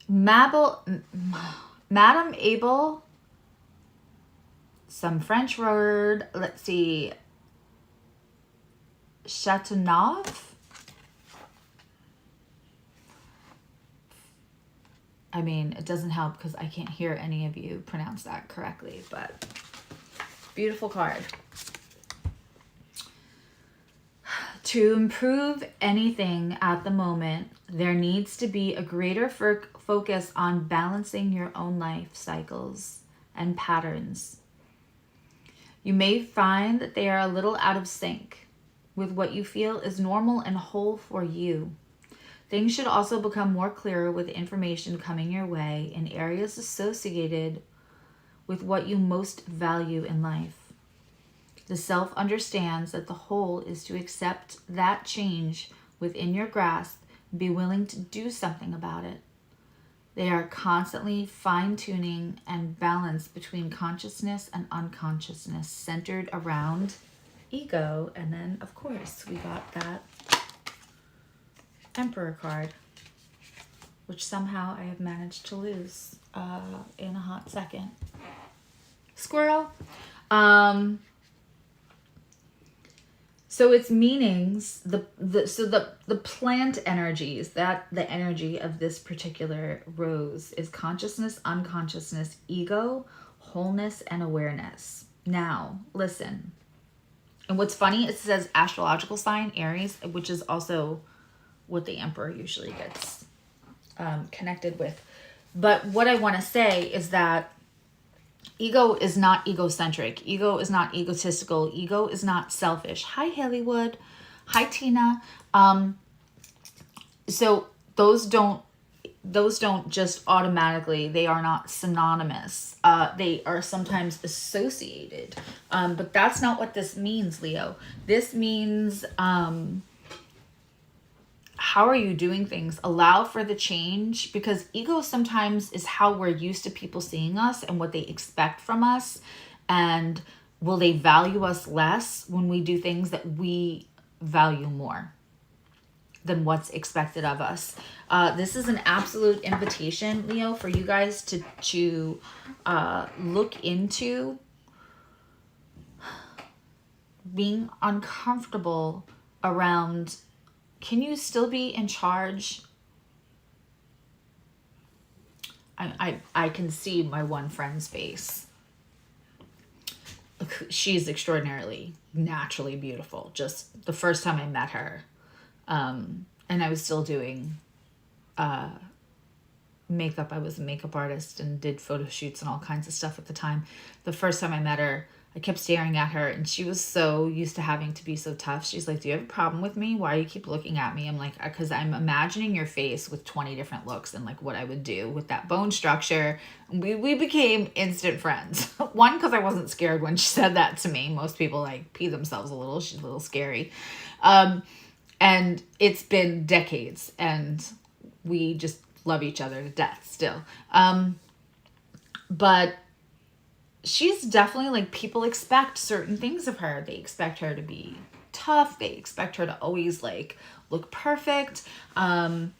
Madame Abel. Some French word. Let's see. Chateauneuf. I mean, it doesn't help because I can't hear any of you pronounce that correctly, but beautiful card. To improve anything at the moment, there needs to be a greater focus on balancing your own life cycles and patterns. You may find that they are a little out of sync with what you feel is normal and whole for you. Things should also become more clearer with information coming your way in areas associated with what you most value in life. The self understands that the whole is to accept that change within your grasp and be willing to do something about it. They are constantly fine-tuning and balance between consciousness and unconsciousness centered around ego. And then, of course, we got that Emperor card, which somehow I have managed to lose in a hot second. Squirrel. So its meanings, the plant energies, that the energy of this particular rose is consciousness, unconsciousness, ego, wholeness, and awareness. Now, listen. And what's funny, it says astrological sign, Aries, which is also what the Emperor usually gets connected with. But what I want to say is that ego is not egocentric. Ego is not egotistical. Ego is not selfish. Hi, Hollywood. Hi, Tina. So those don't just automatically, they are not synonymous. They are sometimes associated. But that's not what this means, Leo. This means, how are you doing things? Allow for the change, because ego sometimes is how we're used to people seeing us and what they expect from us. And will they value us less when we do things that we value more than what's expected of us? This is an absolute invitation, Leo, for you guys to look into being uncomfortable around, can you still be in charge? I can see my one friend's face. She's extraordinarily, naturally beautiful. Just the first time I met her. And I was still doing makeup. I was a makeup artist and did photo shoots and all kinds of stuff at the time. The first time I met her, I kept staring at her, and she was so used to having to be so tough. She's like, do you have a problem with me? Why do you keep looking at me? I'm like, because I'm imagining your face with 20 different looks and like what I would do with that bone structure. We became instant friends. One, because I wasn't scared when she said that to me. Most people like pee themselves a little. She's a little scary. And it's been decades, and we just love each other to death still. But she's definitely like, people expect certain things of her. They expect her to be tough. They expect her to always like look perfect. You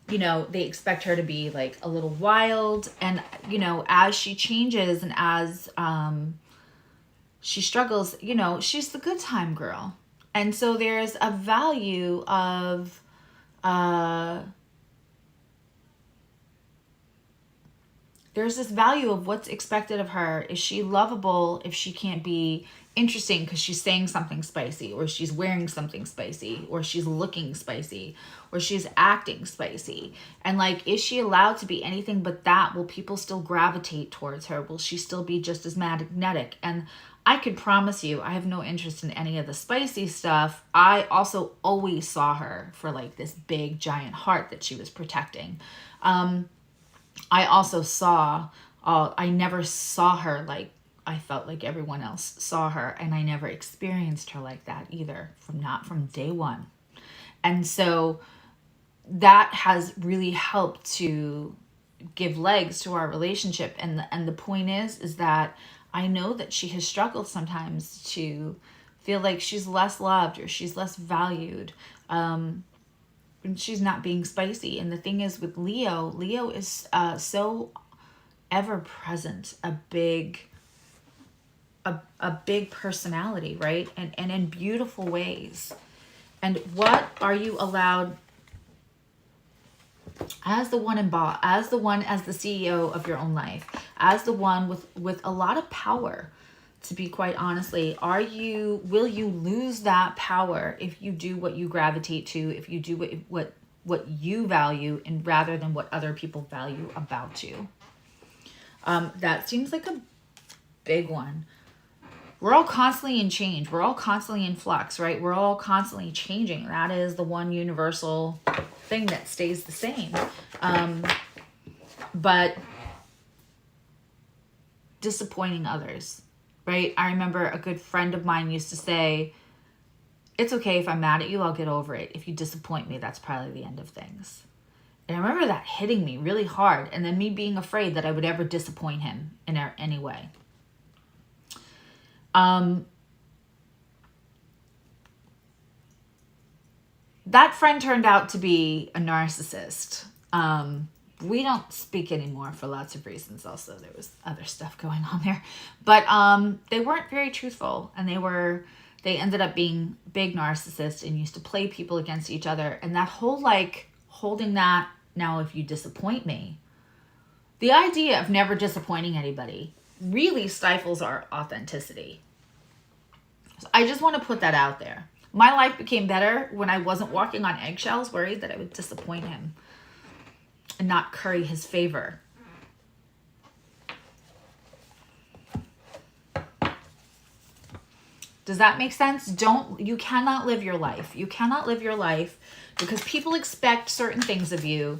know, they expect her to be like a little wild. And, you know, as she changes and as she struggles, you know, she's the good time girl. And so there's a value of there's this value of what's expected of her. Is she lovable if she can't be interesting because she's saying something spicy, or she's wearing something spicy, or she's looking spicy, or she's acting spicy? And like, is she allowed to be anything but that? Will people still gravitate towards her? Will she still be just as magnetic? And I can promise you, I have no interest in any of the spicy stuff. I also always saw her for like this big giant heart that she was protecting. I also saw, I never saw her like I felt like everyone else saw her, and I never experienced her like that either, not from day one. And so that has really helped to give legs to our relationship. And the point is that I know that she has struggled sometimes to feel like she's less loved or she's less valued. And she's not being spicy. And the thing is with Leo is so ever present, a big personality, right? And in beautiful ways. And what are you allowed as the one as the CEO of your own life, as the one with a lot of power, to be quite honestly, will you lose that power if you do what you gravitate to, if you do what you value, and rather than what other people value about you? That seems like a big one. We're all constantly in change. We're all constantly in flux, right? We're all constantly changing. That is the one universal thing that stays the same. But disappointing others, right? I remember a good friend of mine used to say, it's okay if I'm mad at you, I'll get over it. If you disappoint me, that's probably the end of things. And I remember that hitting me really hard, and then me being afraid that I would ever disappoint him in any way. That friend turned out to be a narcissist. We don't speak anymore for lots of reasons. Also, there was other stuff going on there. But they weren't very truthful, and they ended up being big narcissists and used to play people against each other. And that whole like holding that, now if you disappoint me, the idea of never disappointing anybody really stifles our authenticity. So I just want to put that out there. My life became better when I wasn't walking on eggshells, worried that I would disappoint him and not curry his favor. Does that make sense? You cannot live your life. You cannot live your life because people expect certain things of you,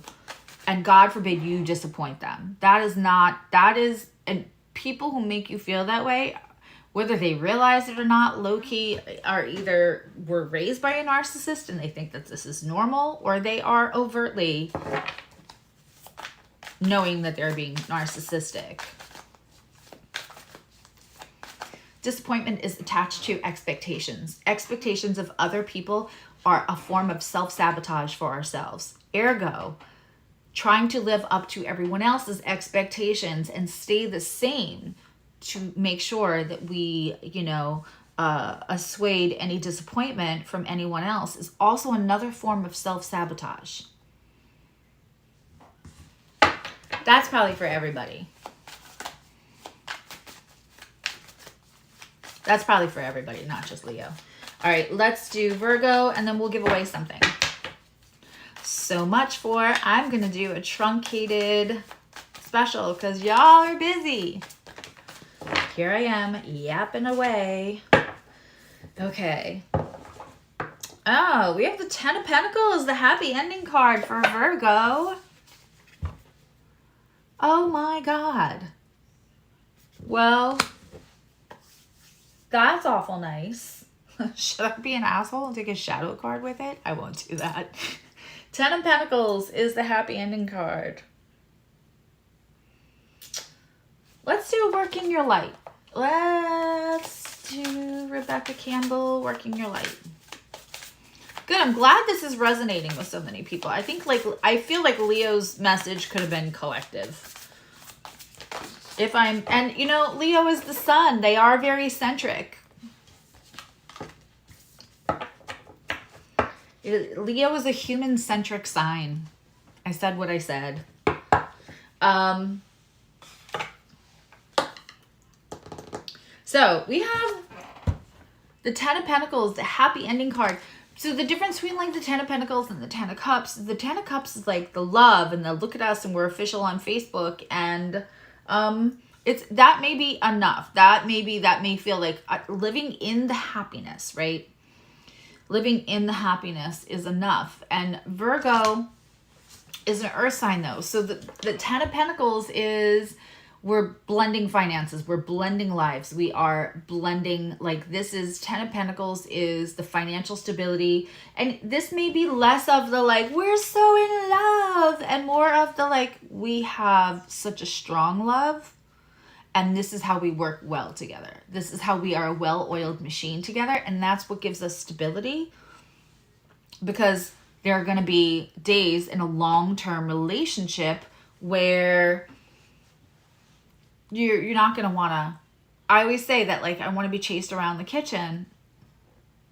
and God forbid you disappoint them. And people who make you feel that way, whether they realize it or not, low-key are either were raised by a narcissist and they think that this is normal, or they are overtly knowing that they're being narcissistic. Disappointment is attached to expectations. Expectations of other people are a form of self-sabotage for ourselves. Ergo, trying to live up to everyone else's expectations and stay the same to make sure that we, assuade any disappointment from anyone else is also another form of self-sabotage. That's probably for everybody. That's probably for everybody, not just Leo. All right, let's do Virgo, and then we'll give away something. So much for, I'm going to do a truncated special because y'all are busy. Here I am, yapping away. Okay. Oh, we have the Ten of Pentacles, the happy ending card for Virgo. Oh my God. Well, that's awful nice. Should I be an asshole and take a shadow card with it? I won't do that. Ten of Pentacles is the happy ending card. Let's do Working Your Light. Let's do Rebecca Campbell, Working Your Light. Good. I'm glad this is resonating with so many people. I feel like Leo's message could have been collective. Leo is the sun. They are very centric. Leo is a human-centric sign. I said what I said. So we have the Ten of Pentacles, the happy ending card. So the difference between like the Ten of Pentacles and the Ten of Cups, the Ten of Cups is like the love and the look at us and we're official on Facebook, and that may be enough. That may feel like living in the happiness, right? Living in the happiness is enough. And Virgo is an earth sign though. So the Ten of Pentacles is, we're blending finances. We're blending lives. We are blending, this is Ten of Pentacles is the financial stability. And this may be less of the we're so in love, and more of the we have such a strong love. And this is how we work well together. This is how we are a well-oiled machine together. And that's what gives us stability. Because there are going to be days in a long-term relationship where you're not going to want to. I always say that I want to be chased around the kitchen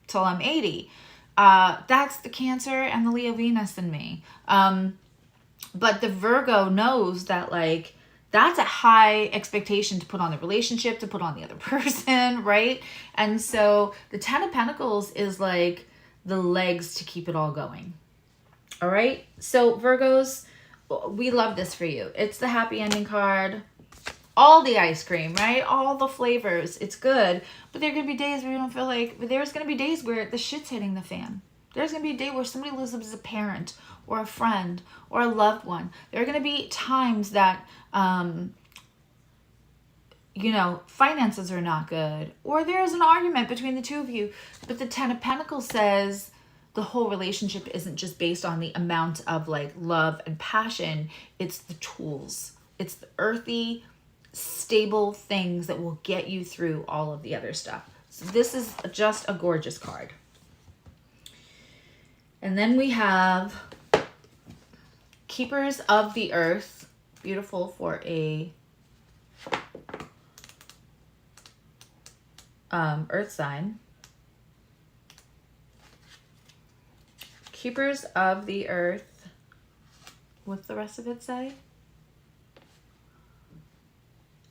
till I'm 80. That's the Cancer and the Leo Venus in me. But the Virgo knows that that's a high expectation to put on the relationship, to put on the other person, right? And so the Ten of Pentacles is the legs to keep it all going. All right? So Virgos, we love this for you. It's the happy ending card. All the ice cream, right? All the flavors. It's good. But there are going to be days where you don't feel there's going to be days where the shit's hitting the fan. There's going to be a day where somebody loses a parent or a friend or a loved one. There are going to be times that, you know, finances are not good, or there's an argument between the two of you. But the Ten of Pentacles says the whole relationship isn't just based on the amount of like love and passion. It's the tools. It's the earthy, stable things that will get you through all of the other stuff. So this is just a gorgeous card. And then we have Keepers of the Earth. Beautiful for a earth sign. Keepers of the Earth. What's the rest of it say?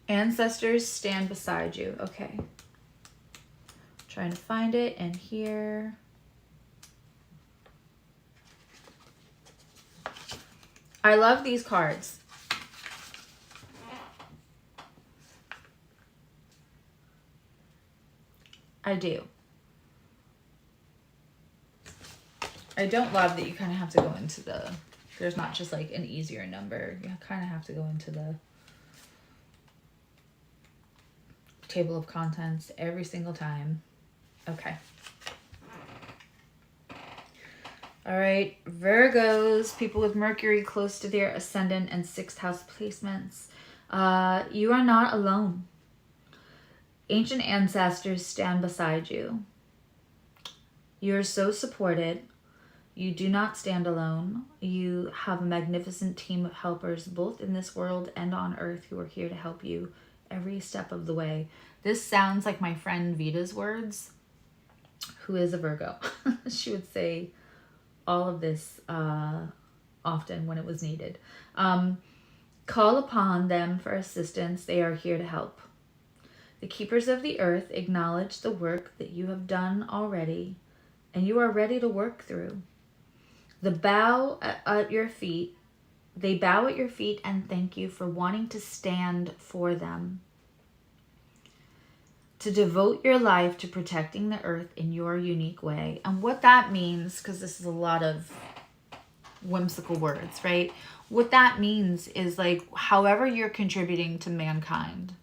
Ancestors stand beside you. Okay. Trying to find it, and here. I love these cards. I do. I don't love that you kind of have to go into the, there's not just like an easier number. You kind of have to go into the table of contents every single time. Okay. All right, Virgos, people with Mercury close to their ascendant and 6th house placements. You are not alone. Ancient ancestors stand beside you. You are so supported. You do not stand alone. You have a magnificent team of helpers, both in this world and on Earth, who are here to help you every step of the way. This sounds like my friend Vita's words, who is a Virgo. She would say all of this often when it was needed. Call upon them for assistance. They are here to help. The keepers of the earth acknowledge the work that you have done already, and you are ready to work through. They bow at your feet and thank you for wanting to stand for them. To devote your life to protecting the earth in your unique way. And what that means, because this is a lot of whimsical words, right? What that means is like, however you're contributing to mankind,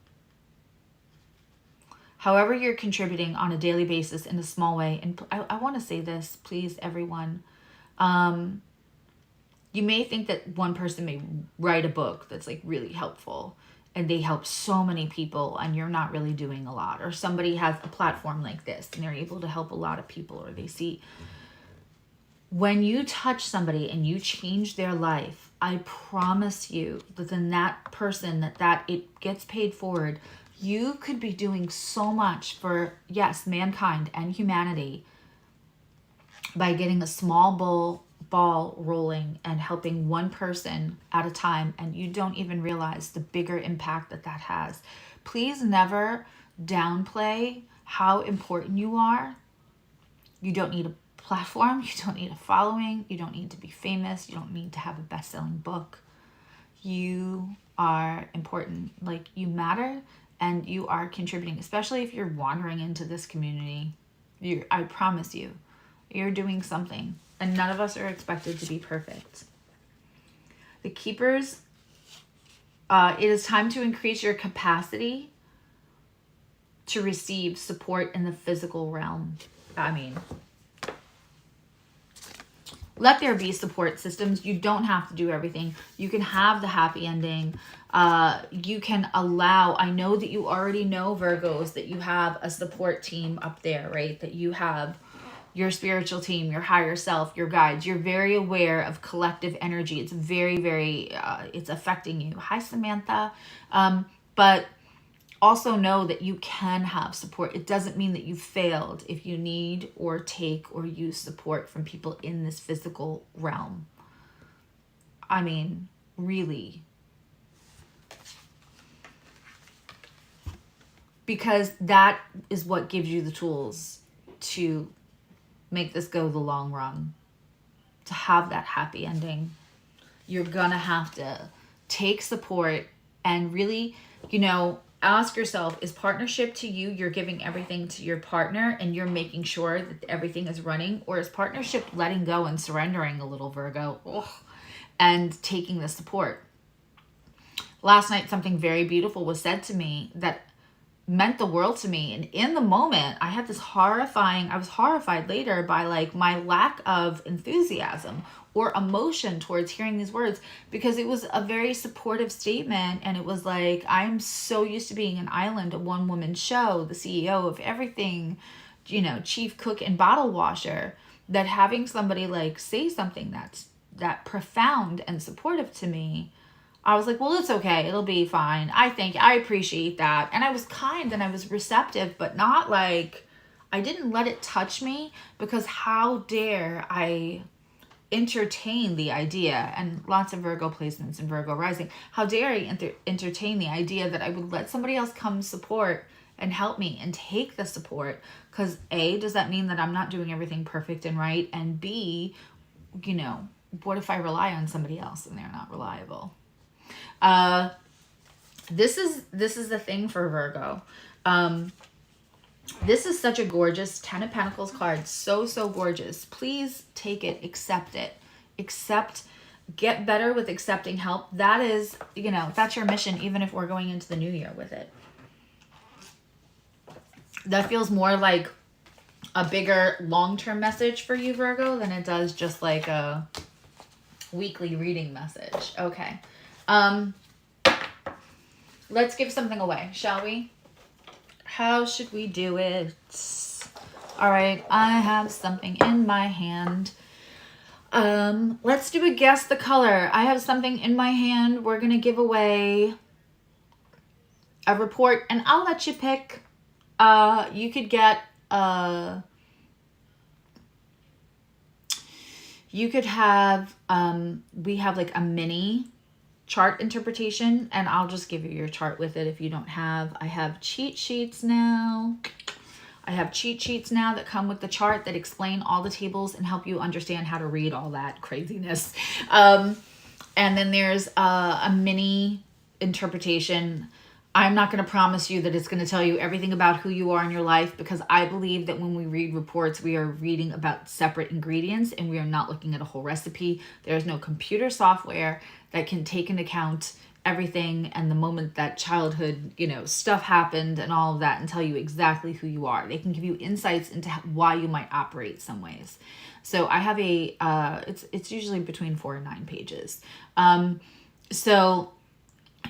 however you're contributing on a daily basis in a small way. And I want to say this, please, everyone. You may think that one person may write a book that's like really helpful, and they help so many people, and you're not really doing a lot. Or somebody has a platform like this and they're able to help a lot of people, or they see. When you touch somebody and you change their life, I promise you that then that person, that it gets paid forward. You could be doing so much for, yes, mankind and humanity by getting a small ball rolling and helping one person at a time, and you don't even realize the bigger impact that has. Please never downplay how important you are. You don't need a platform, you don't need a following, you don't need to be famous, you don't need to have a best-selling book. You are important. Like, you matter, and you are contributing, especially if you're wandering into this community. I promise you, you're doing something. And none of us are expected to be perfect. The keepers, it is time to increase your capacity to receive support in the physical realm. I mean, let there be support systems. You don't have to do everything. You can have the happy ending. You can allow, I know that you already know, Virgos, that you have a support team up there, right? That you have your spiritual team, your higher self, your guides. You're very aware of collective energy. It's very, very, it's affecting you. Hi, Samantha. But also know that you can have support. It doesn't mean that you failed if you need or take or use support from people in this physical realm. I mean, really. Because that is what gives you the tools to make this go the long run, to have that happy ending. You're gonna have to take support and really, you know, ask yourself, is partnership to you, you're giving everything to your partner and you're making sure that everything is running? Or is partnership letting go and surrendering a little, Virgo? Ugh, and taking the support? Last night, something very beautiful was said to me that meant the world to me. And in the moment, I had this I was horrified later by like my lack of enthusiasm or emotion towards hearing these words, because it was a very supportive statement. And it was like, I'm so used to being an island, a one-woman show, the CEO of everything, you know, chief cook and bottle washer, that having somebody like say something that's that profound and supportive to me, I was like, well, it's okay. It'll be fine. I appreciate that. And I was kind and I was receptive, but not like, I didn't let it touch me, because how dare I entertain the idea, and lots of Virgo placements and Virgo rising, how dare I entertain the idea that I would let somebody else come support and help me and take the support? Because A, does that mean that I'm not doing everything perfect and right? And B, you know, what if I rely on somebody else and they're not reliable? This is the thing for Virgo. This is such a gorgeous 10 of Pentacles card. So, so gorgeous. Please take it, accept it, get better with accepting help. That is, you know, that's your mission, even if we're going into the new year with it. That feels more like a bigger long-term message for you, Virgo, than it does just like a weekly reading message. Okay. Let's give something away, shall we? How should we do it? All right, I have something in my hand. Let's do a guess the color. I have something in my hand. We're going to give away a report, and I'll let you pick. You could get, you could have, we have like a mini chart interpretation, and I'll just give you your chart with it if you don't have. I have cheat sheets now. I have cheat sheets now that come with the chart that explain all the tables and help you understand how to read all that craziness. And then there's a mini interpretation. I'm not going to promise you that it's going to tell you everything about who you are in your life, because I believe that when we read reports, we are reading about separate ingredients and we are not looking at a whole recipe. There's no computer software that can take into account everything and the moment that childhood, you know, stuff happened and all of that, and tell you exactly who you are. They can give you insights into why you might operate some ways. So I have a, it's usually between 4 and 9 pages. So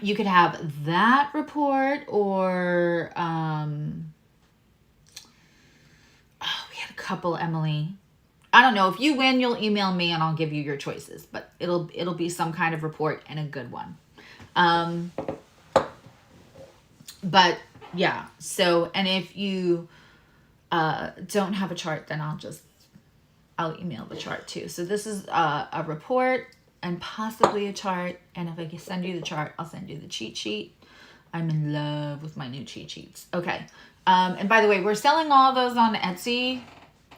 you could have that report, or, we had a couple, Emily. I don't know. If you win, you'll email me and I'll give you your choices, but it'll be some kind of report and a good one. But yeah, so, and if you, don't have a chart, then I'll email the chart too. So this is a report and possibly a chart. And if I can send you the chart, I'll send you the cheat sheet. I'm in love with my new cheat sheets. Okay. And by the way, we're selling all those on Etsy.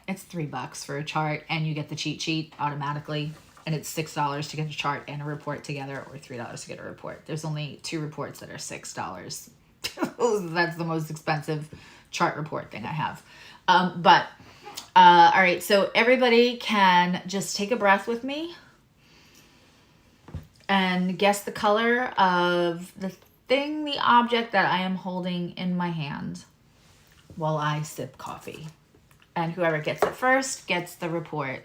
It's $3 for a chart, and you get the cheat sheet automatically. And it's $6 to get a chart and a report together, or $3 to get a report. There's only 2 reports that are $6. That's the most expensive chart report thing I have. All right. So everybody can just take a breath with me and guess the color of the thing, the object that I am holding in my hand while I sip coffee. And whoever gets it first gets the report.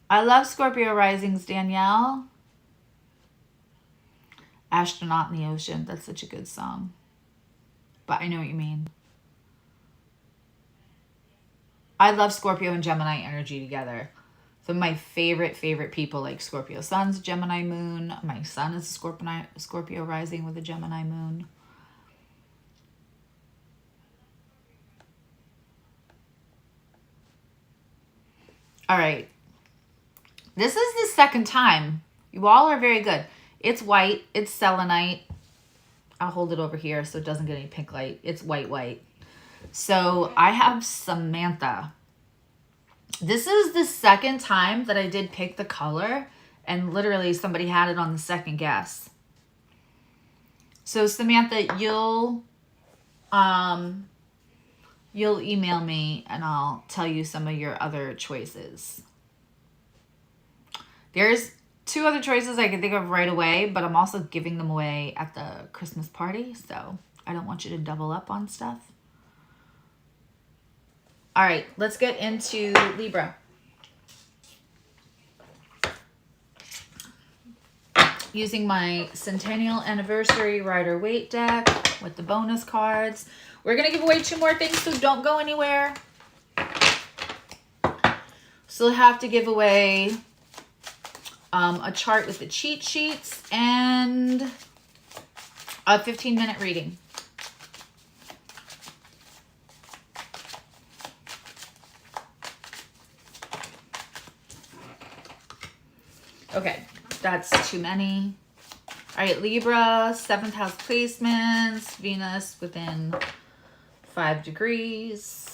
I love Scorpio risings, Danielle. Astronaut in the Ocean. That's such a good song. But I know what you mean. I love Scorpio and Gemini energy together. Some of my favorite people, like Scorpio Sun's Gemini moon. My son is a Scorpio rising with a Gemini moon. All right. This is the second time. You all are very good. It's white. It's selenite. I'll hold it over here so it doesn't get any pink light. It's white. So I have Samantha. This is the second time that I did pick the color, and literally somebody had it on the second guess. So Samantha, you'll email me and I'll tell you some of your other choices. There's 2 other choices I can think of right away, but I'm also giving them away at the Christmas party, so I don't want you to double up on stuff. All right, let's get into Libra. Using my Centennial Anniversary Rider-Waite deck with the bonus cards. We're going to give away 2 more things, so don't go anywhere. Still have to give away a chart with the cheat sheets and a 15-minute reading. Okay, that's too many. All right, Libra, 7th house placements, Venus within 5 degrees.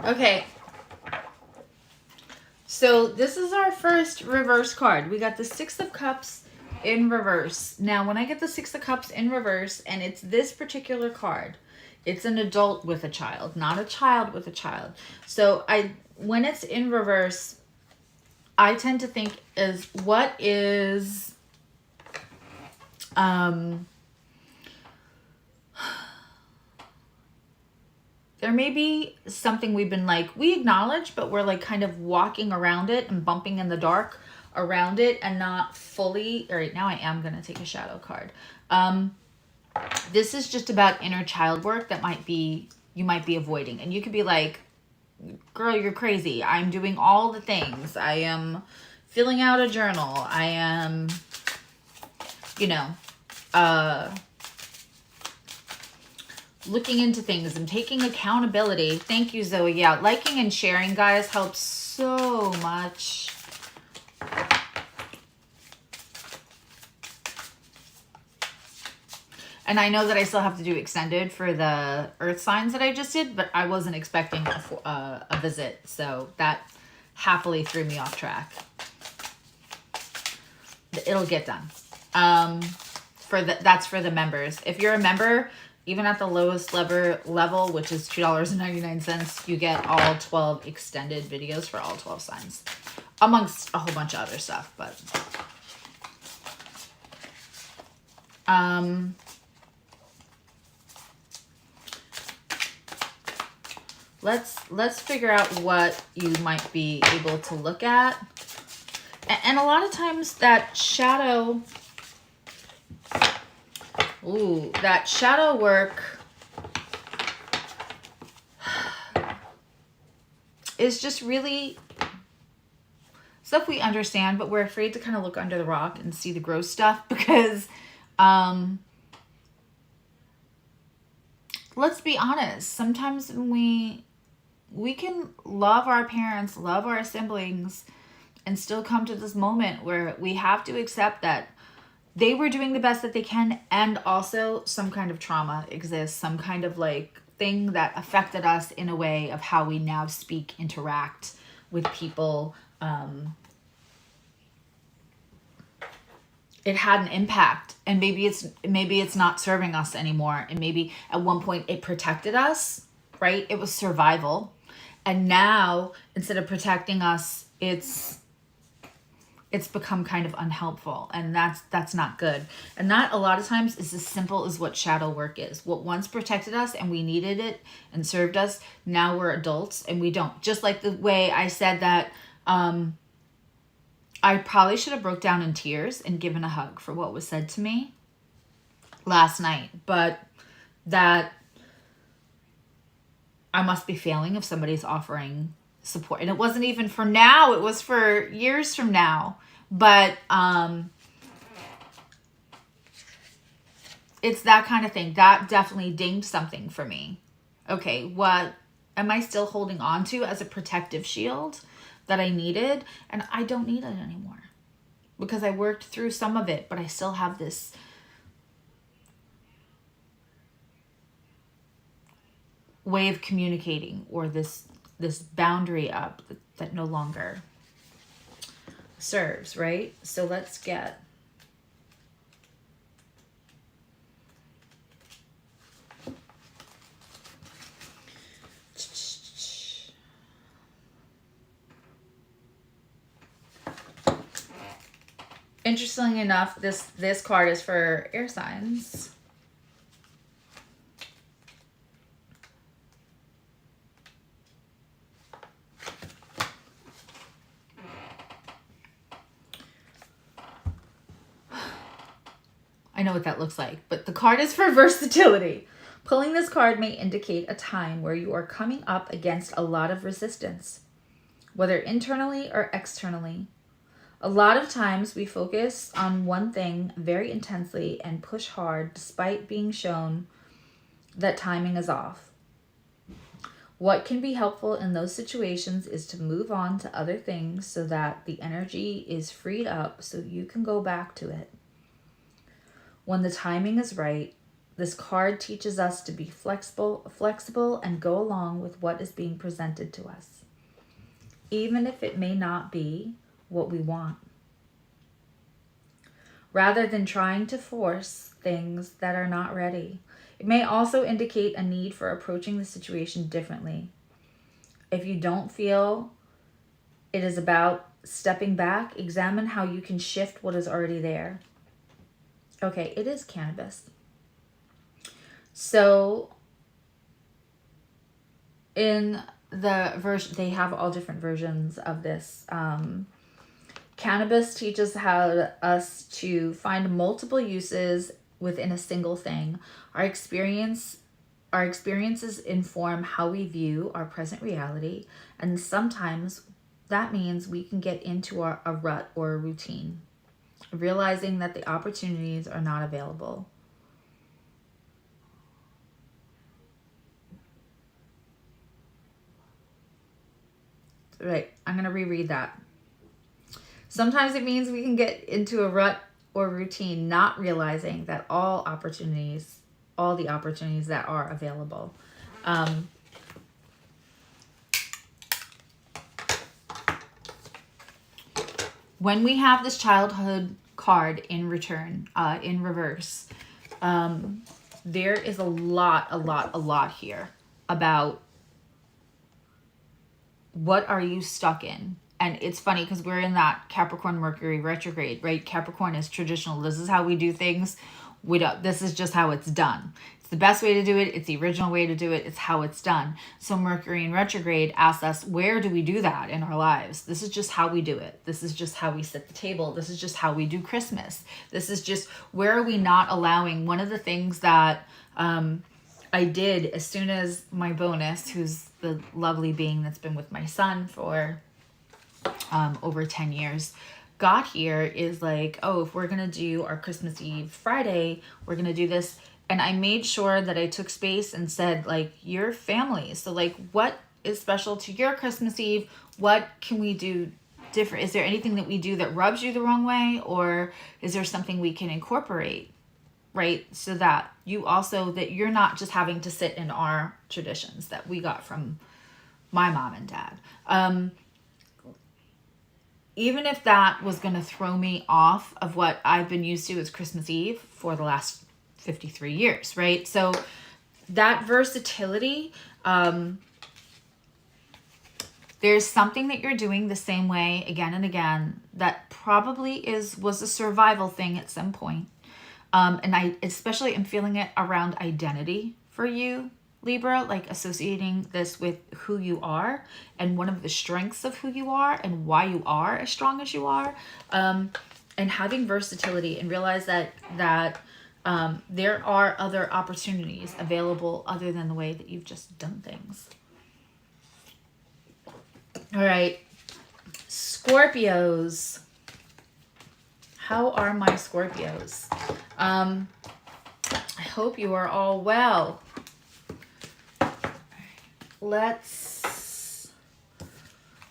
Okay. So this is our first reverse card. We got the 6 of Cups in reverse. Now, when I get the 6 of Cups in reverse, and it's this particular card, it's an adult with a child, not a child with a child. So when it's in reverse, I tend to think is what is there may be something we've been we acknowledge, but we're kind of walking around it and bumping in the dark around it and not fully. All right, now I am going to take a shadow card. This is just about inner child work that you might be avoiding. And you could be like, girl, you're crazy. I'm doing all the things. I am filling out a journal. I am, looking into things and taking accountability. Thank you, Zoe. Yeah, liking and sharing, guys, helps so much. And I know that I still have to do extended for the earth signs that I just did, but I wasn't expecting a visit, so that happily threw me off track. It'll get done. That's for the members. If you're a member, even at the lowest level, which is $2.99, you get all 12 extended videos for all 12 signs, amongst a whole bunch of other stuff. But let's figure out what you might be able to look at. And a lot of times that shadow work is just really stuff we understand, but we're afraid to kind of look under the rock and see the gross stuff because, let's be honest, sometimes we can love our parents, love our siblings, and still come to this moment where we have to accept that they were doing the best that they can, and also some kind of trauma exists, some kind of thing that affected us in a way of how we now speak, interact with people. It had an impact, and maybe it's not serving us anymore, and maybe at one point it protected us, right? It was survival, and now instead of protecting us, it's become kind of unhelpful, and that's not good. And that a lot of times is as simple as what shadow work is. What once protected us and we needed it and served us, now we're adults and we don't. Just like the way I said that I probably should have broke down in tears and given a hug for what was said to me last night, but that I must be failing if somebody's offering support. And it wasn't even for now, it was for years from now. But it's that kind of thing. That definitely dinged something for me. Okay, what am I still holding on to as a protective shield that I needed? And I don't need it anymore. because I worked through some of it, but I still have this way of communicating, or this boundary up that no longer serves, right? So let's get interestingly enough, this card is for air signs. I know what that looks like, but the card is for versatility. Pulling this card may indicate a time where you are coming up against a lot of resistance, whether internally or externally. A lot of times we focus on one thing very intensely and push hard despite being shown that timing is off. What can be helpful in those situations is to move on to other things so that the energy is freed up so you can go back to it. When the timing is right, this card teaches us to be flexible and go along with what is being presented to us, even if it may not be what we want. Rather than trying to force things that are not ready. It may also indicate a need for approaching the situation differently. If you don't feel it is about stepping back, examine how you can shift what is already there. Okay, it is cannabis. So in the version, they have all different versions of this. Cannabis teaches us to find multiple uses within a single thing. Our experiences inform how we view our present reality, and sometimes that means we can get into a rut or a routine, realizing that the opportunities are not available. Right, I'm going to reread that. Sometimes it means we can get into a rut or routine, not realizing that all the opportunities that are available. When we have this childhood card in return, in reverse, there is a lot here about what are you stuck in. And it's funny because we're in that Capricorn Mercury retrograde, right? Capricorn is traditional. This is how we do things. This is just how it's done. It's the best way to do it. It's the original way to do it. It's how it's done. So Mercury in retrograde asks us, where do we do that in our lives? This is just how we do it. This is just how we set the table. This is just how we do Christmas. This is just, where are we not allowing? One of the things that I did as soon as my bonus, who's the lovely being that's been with my son for over 10 years, got here, is like, oh, if we're gonna do our Christmas Eve Friday, we're gonna do this. And I made sure that I took space and said, like, your family, so like, what is special to your Christmas Eve? What can we do different? Is there anything that we do that rubs you the wrong way, or is there something we can incorporate, right? So that you also, that you're not just having to sit in our traditions that we got from my mom and dad. Even if that was going to throw me off of what I've been used to as Christmas Eve for the last 53 years, right? So that versatility, there's something that you're doing the same way again and again that probably was a survival thing at some point. And I especially am feeling it around identity for you, Libra, like associating this with who you are and one of the strengths of who you are and why you are as strong as you are, and having versatility, and realize that there are other opportunities available other than the way that you've just done things. All right, Scorpios. How are my Scorpios? I hope you are all well.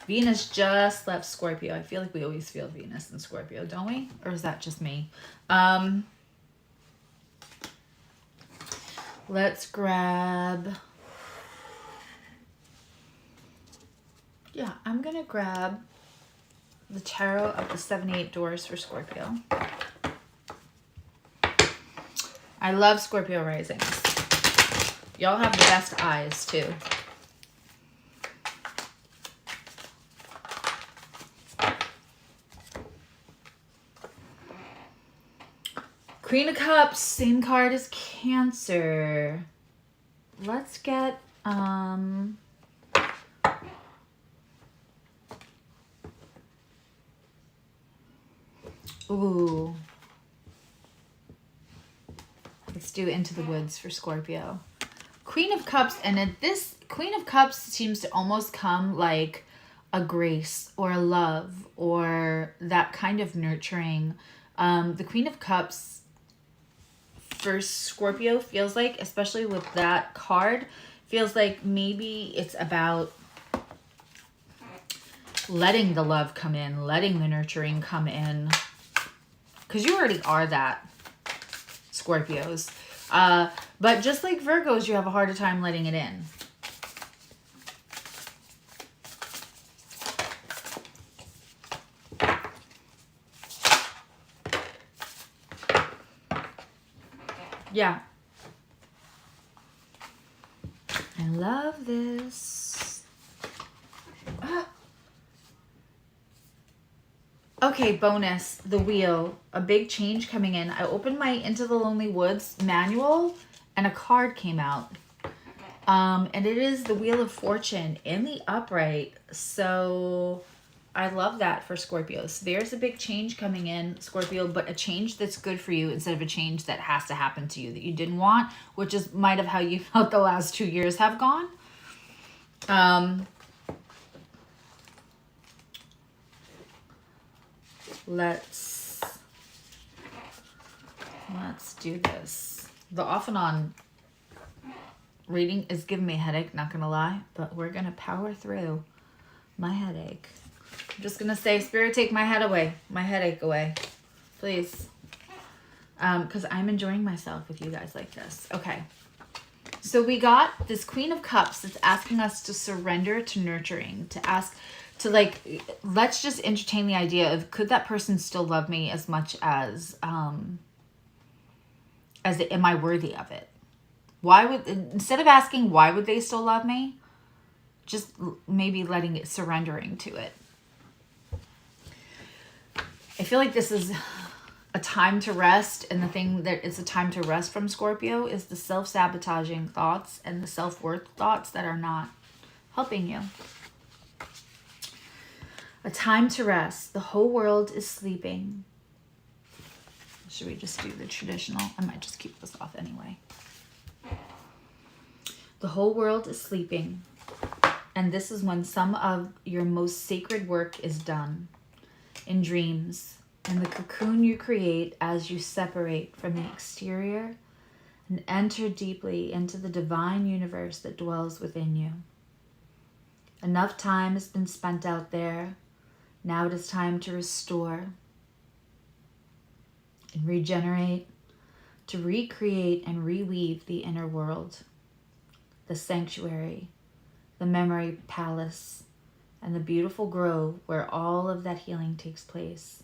Venus just left Scorpio. I feel like we always feel Venus in Scorpio, don't we? Or is that just me? Let's grab... Yeah, I'm going to grab the Tarot of the 78 Doors for Scorpio. I love Scorpio risings. Y'all have the best eyes, too. Queen of Cups, same card as Cancer. Let's get, ooh. Let's do Into the Woods for Scorpio. Queen of Cups, and this Queen of Cups seems to almost come like a grace or a love or that kind of nurturing. The Queen of Cups for Scorpio feels like, especially with that card, feels like maybe it's about letting the love come in, letting the nurturing come in. Because you already are that, Scorpios. But just like Virgos, you have a harder time letting it in. Yeah. I love this. Okay, bonus, the wheel, a big change coming in. I opened my Into the Lonely Woods manual and a card came out. And it is the Wheel of Fortune in the upright. So I love that for Scorpios. There's a big change coming in, Scorpio, but a change that's good for you instead of a change that has to happen to you that you didn't want, which is might have how you felt the last 2 years have gone. Let's do this. The off and on reading is giving me a headache, not gonna lie, but we're gonna power through my headache. I'm just gonna say, Spirit, take my headache away, please. Because I'm enjoying myself with you guys like this. Okay. So we got this Queen of Cups that's asking us to surrender to nurturing, to ask, to like, let's just entertain the idea of, could that person still love me as much as am I worthy of it? Why would, instead of asking why would they still love me, just maybe letting it, surrendering to it. I feel like this is a time to rest, and the thing that is a time to rest from Scorpio is the self-sabotaging thoughts and the self-worth thoughts that are not helping you. A time to rest. The whole world is sleeping. Should we just do the traditional? I might just keep this off anyway. The whole world is sleeping, and this is when some of your most sacred work is done. In dreams, in the cocoon you create as you separate from the exterior and enter deeply into the divine universe that dwells within you. Enough time has been spent out there. Now it is time to restore and regenerate, to recreate and reweave the inner world, the sanctuary, the memory palace, and the beautiful grove where all of that healing takes place.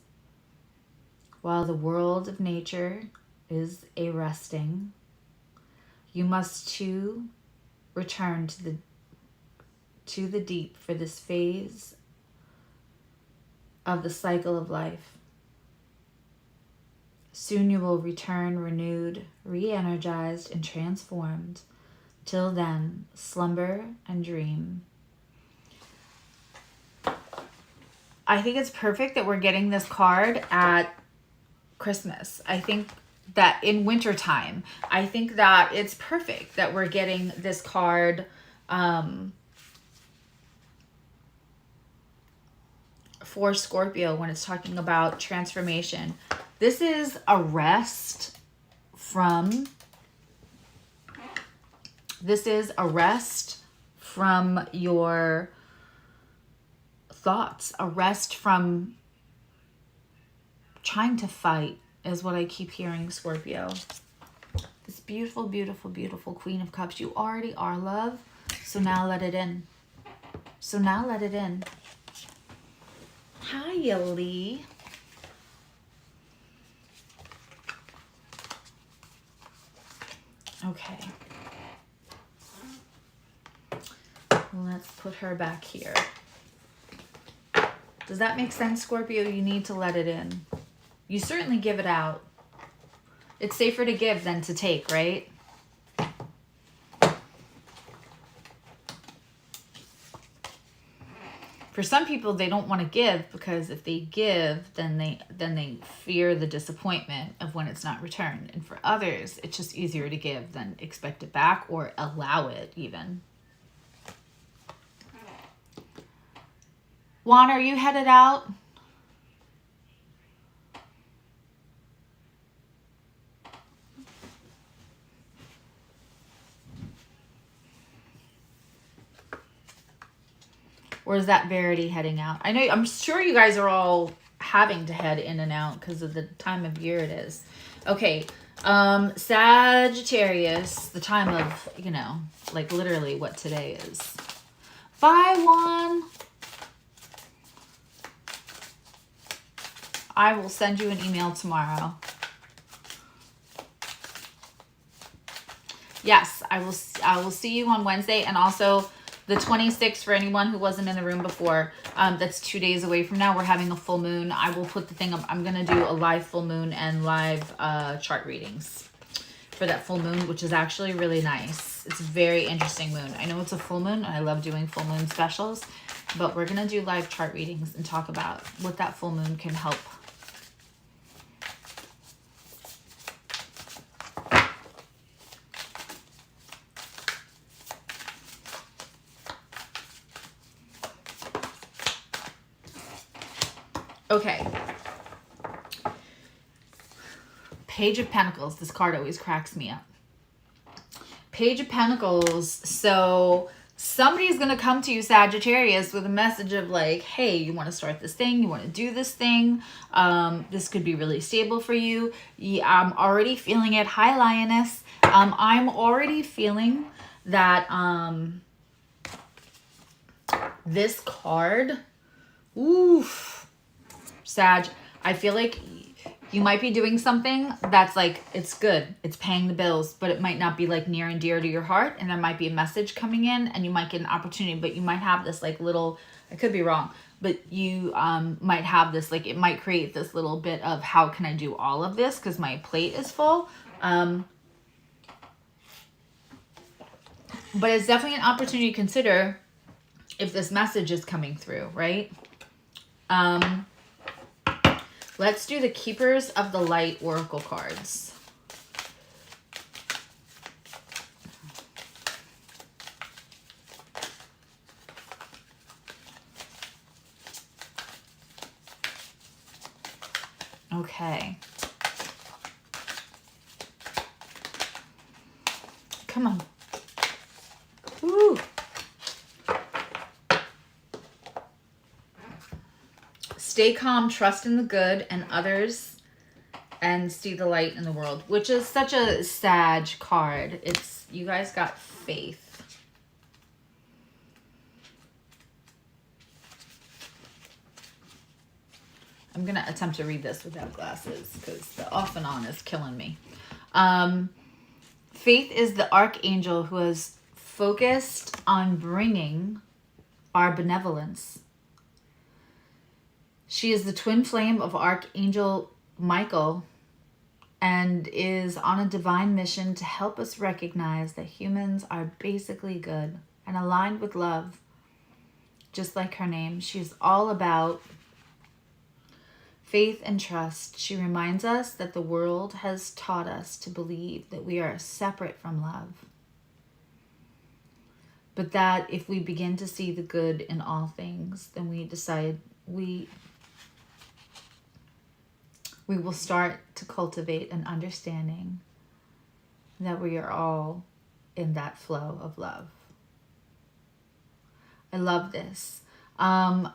While the world of nature is a resting, you must too return to the deep for this phase of the cycle of life. Soon you will return renewed, re-energized, and transformed. Till then, slumber and dream. I think it's perfect that we're getting this card at Christmas. I think that in wintertime, I think that it's perfect that we're getting this card for Scorpio when it's talking about transformation. This is a rest from your thoughts, a rest from trying to fight is what I keep hearing, Scorpio. This beautiful, beautiful, beautiful Queen of Cups. You already are love. So now let it in. So now let it in. Hi, Lee. Okay. Let's put her back here. Does that make sense, Scorpio? You need to let it in. You certainly give it out. It's safer to give than to take, right? For some people, they don't want to give because if they give, then they fear the disappointment of when it's not returned. And for others, it's just easier to give than expect it back or allow it even. Juan, are you headed out? Or is that Verity heading out? I'm sure you guys are all having to head in and out because of the time of year it is. Okay. Sagittarius, the time of, you know, like literally what today is. Bye, Juan. I will send you an email tomorrow. Yes, I will see you on Wednesday, and also the 26th for anyone who wasn't in the room before. That's 2 days away from now. We're having a full moon. I will put the thing up. I'm going to do a live full moon and live chart readings for that full moon, which is actually really nice. It's a very interesting moon. I know it's a full moon, and I love doing full moon specials, but we're going to do live chart readings and talk about what that full moon can help. Okay. Page of Pentacles. This card always cracks me up. Page of Pentacles. So somebody's going to come to you, Sagittarius, with a message of like, hey, you want to start this thing. You want to do this thing. This could be really stable for you. I'm already feeling it. Hi, Lioness. I'm already feeling that this card, oof. Sag, I feel like you might be doing something that's like, it's good, it's paying the bills, but it might not be like near and dear to your heart, and there might be a message coming in, and you might get an opportunity, but you might have this like little, I could be wrong, but you might have this, like it might create this little bit of how can I do all of this because my plate is full. But it's definitely an opportunity to consider if this message is coming through, right? Let's do the Keepers of the Light Oracle cards. Okay. Come on. Woo. Stay calm, trust in the good and others, and see the light in the world, which is such a Sag card. It's, you guys got faith. I'm going to attempt to read this without glasses because the off and on is killing me. Faith is the archangel who is focused on bringing our benevolence. She is the twin flame of Archangel Michael and is on a divine mission to help us recognize that humans are basically good and aligned with love. Just like her name, she's all about faith and trust. She reminds us that the world has taught us to believe that we are separate from love. But that if we begin to see the good in all things, then we decide we will start to cultivate an understanding that we are all in that flow of love. I love this.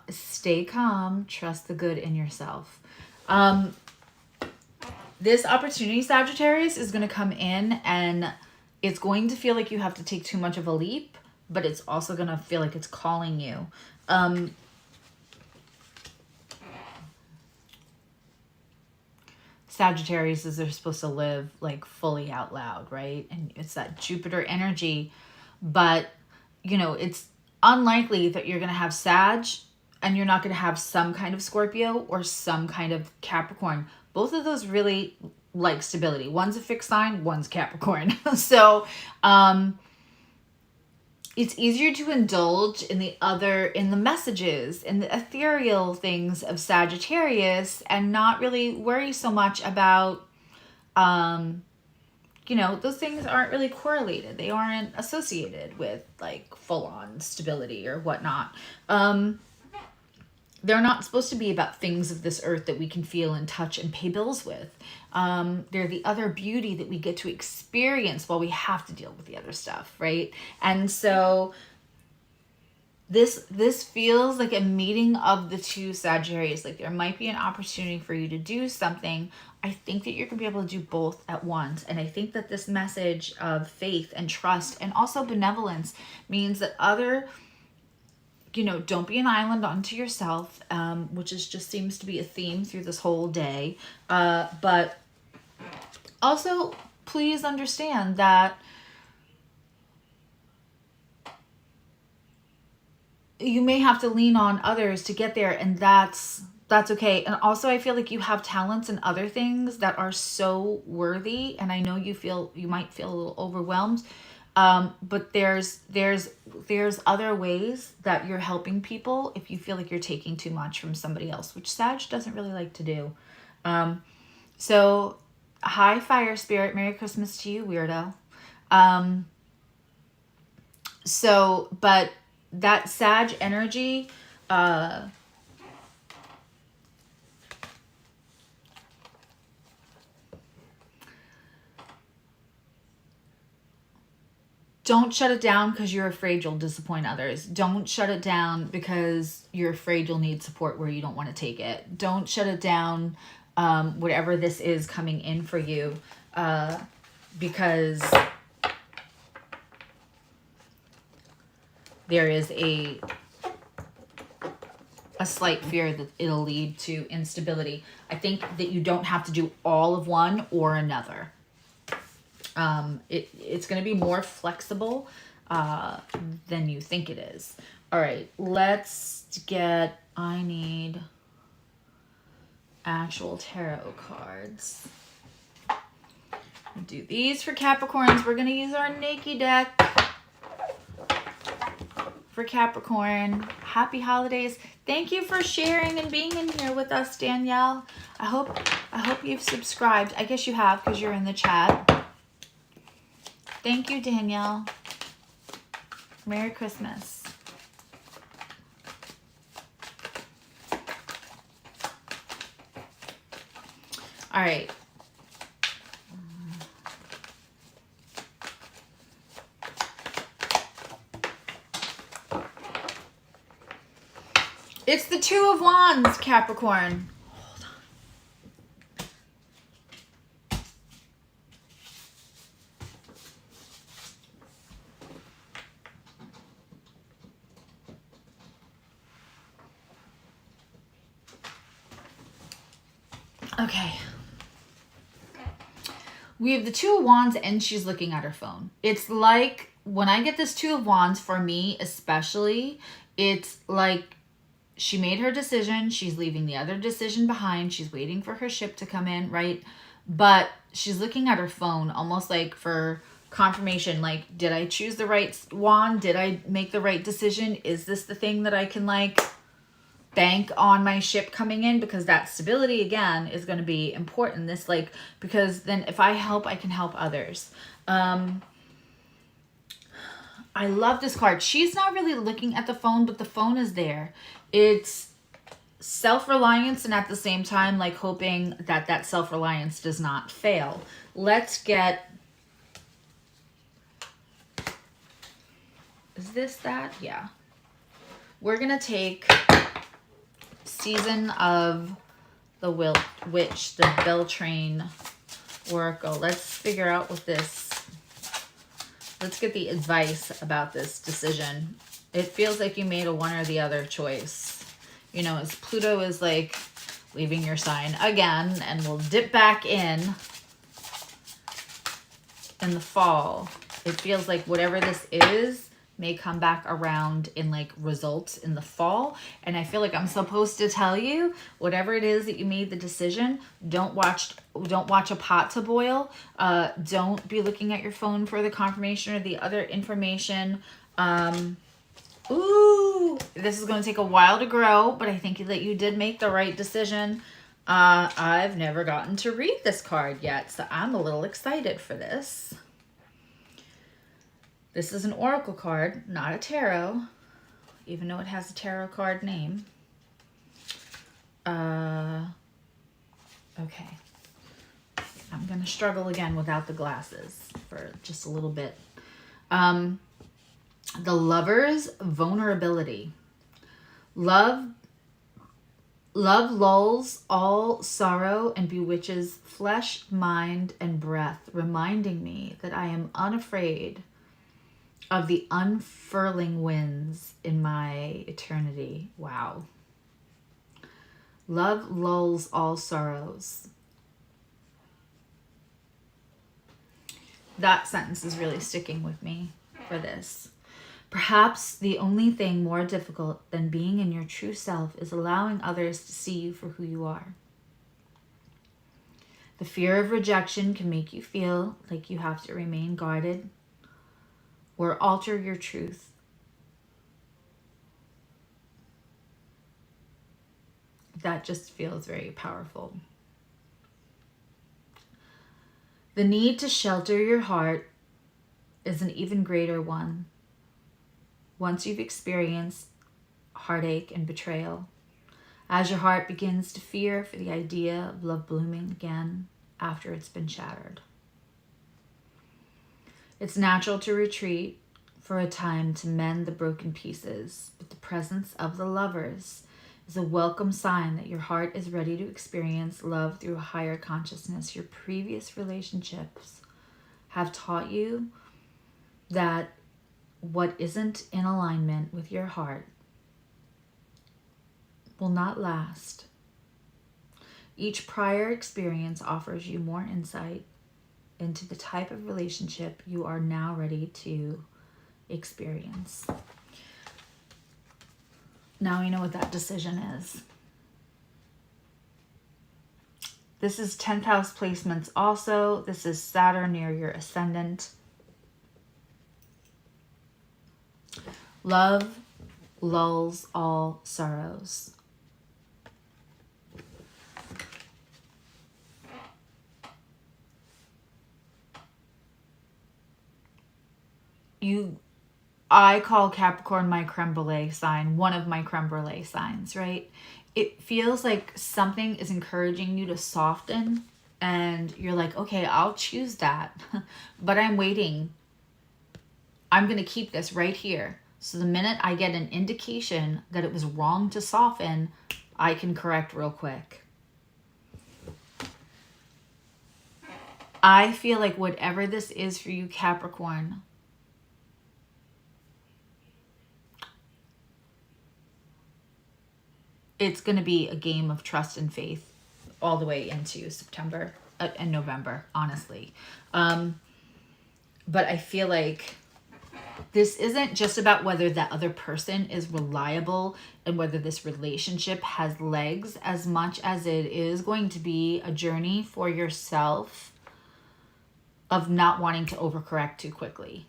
Stay calm, trust the good in yourself. This opportunity, Sagittarius, is going to come in and it's going to feel like you have to take too much of a leap, but it's also going to feel like it's calling you. Sagittarius is they're supposed to live like fully out loud, right? And it's that Jupiter energy, but you know, it's unlikely that you're going to have Sag and you're not going to have some kind of Scorpio or some kind of Capricorn. Both of those really like stability. One's a fixed sign, one's Capricorn. So, it's easier to indulge in the messages, in the ethereal things of Sagittarius and not really worry so much about, you know, those things aren't really correlated. They aren't associated with like full-on stability or whatnot. They're not supposed to be about things of this earth that we can feel and touch and pay bills with. They're the other beauty that we get to experience while we have to deal with the other stuff, right? And so this feels like a meeting of the two Sagittarius. Like there might be an opportunity for you to do something. I think that you're going to be able to do both at once. And I think that this message of faith and trust and also benevolence means that you know, don't be an island unto yourself, which just seems to be a theme through this whole day. But also, please understand that you may have to lean on others to get there, and that's okay. And also, I feel like you have talents and other things that are so worthy, and I know you might feel a little overwhelmed. But there's other ways that you're helping people if you feel like you're taking too much from somebody else, which Sag doesn't really like to do. So hi, fire spirit. Merry Christmas to you, weirdo. But that Sag energy, don't shut it down because you're afraid you'll disappoint others. Don't shut it down because you're afraid you'll need support where you don't want to take it. Don't shut it down, whatever this is coming in for you, because there is a slight fear that it'll lead to instability. I think that you don't have to do all of one or another. It's going to be more flexible than you think it is. All right, I need actual tarot cards. Do these for Capricorns. We're going to use our Naked deck for Capricorn. Happy holidays. Thank you for sharing and being in here with us, Danielle. I hope you've subscribed. I guess you have because you're in the chat. Thank you, Danielle. Merry Christmas. All right. It's the Two of Wands, Capricorn. Hold on. Okay. We have the Two of Wands and she's looking at her phone. It's like when I get this Two of Wands, for me especially, it's like she made her decision. She's leaving the other decision behind. She's waiting for her ship to come in, right? But she's looking at her phone almost like for confirmation. Like, did I choose the right wand? Did I make the right decision? Is this the thing that I can like bank on my ship coming in? Because that stability again is going to be important. This like, because then if I help, I can help others. I love this card. She's not really looking at the phone, but the phone is there. It's self-reliance and at the same time, like hoping that that self-reliance does not fail. Let's get... Is this that? Yeah. we're going to take Season of the Witch, the Beltane Oracle. Let's figure out what this, let's get the advice about this decision. It feels like you made a one or the other choice. You know, as Pluto is like leaving your sign again, and we'll dip back in the fall. It feels like whatever this is may come back around in like results in the fall. And I feel like I'm supposed to tell you, whatever it is that you made the decision, don't watch a pot to boil. Don't be looking at your phone for the confirmation or the other information. Ooh, this is going to take a while to grow, but I think that you did make the right decision. I've never gotten to read this card yet, so I'm a little excited for this. This is an oracle card, not a tarot, even though it has a tarot card name. Okay. I'm going to struggle again without the glasses for just a little bit. The Lover's vulnerability. Love lulls all sorrow and bewitches flesh, mind, and breath, reminding me that I am unafraid of the unfurling winds in my eternity. Wow. Love lulls all sorrows. That sentence is really sticking with me for this. Perhaps the only thing more difficult than being in your true self is allowing others to see you for who you are. The fear of rejection can make you feel like you have to remain guarded or alter your truth. That just feels very powerful. The need to shelter your heart is an even greater one. Once you've experienced heartache and betrayal, as your heart begins to fear for the idea of love blooming again after it's been shattered. It's natural to retreat for a time to mend the broken pieces, but the presence of the lovers is a welcome sign that your heart is ready to experience love through a higher consciousness. Your previous relationships have taught you that what isn't in alignment with your heart will not last. Each prior experience offers you more insight into the type of relationship you are now ready to experience. Now we know what that decision is. This is 10th house placements also. This is Saturn near your ascendant. Love lulls all sorrows. I call Capricorn my creme brulee sign, one of my creme brulee signs, right? It feels like something is encouraging you to soften, and you're like, okay, I'll choose that, but I'm waiting. I'm going to keep this right here. So the minute I get an indication that it was wrong to soften, I can correct real quick. I feel like whatever this is for you, Capricorn, it's going to be a game of trust and faith all the way into September and November, honestly. But I feel like this isn't just about whether that other person is reliable and whether this relationship has legs, as much as it is going to be a journey for yourself of not wanting to overcorrect too quickly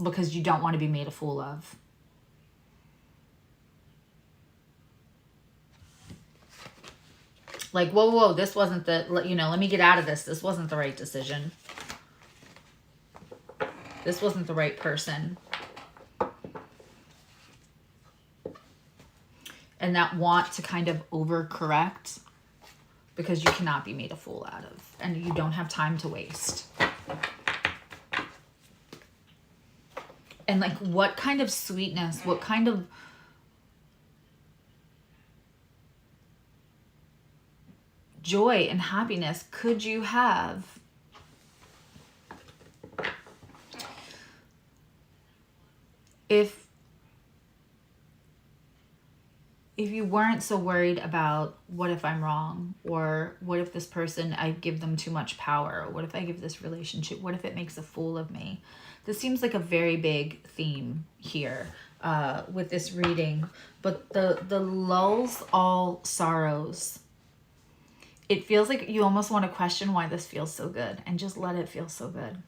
because you don't want to be made a fool of. Like, whoa, this wasn't the, let me get out of this. This wasn't the right decision. This wasn't the right person. And that want to kind of overcorrect because you cannot be made a fool out of. And you don't have time to waste. And like, what kind of sweetness, what kind of joy and happiness could you have if you weren't so worried about what if I'm wrong, or what if this person, I give them too much power, or what if I give this relationship, what if it makes a fool of me? This seems like a very big theme here with this reading. But the lulls all sorrows. It feels like you almost want to question why this feels so good, and just let it feel so good.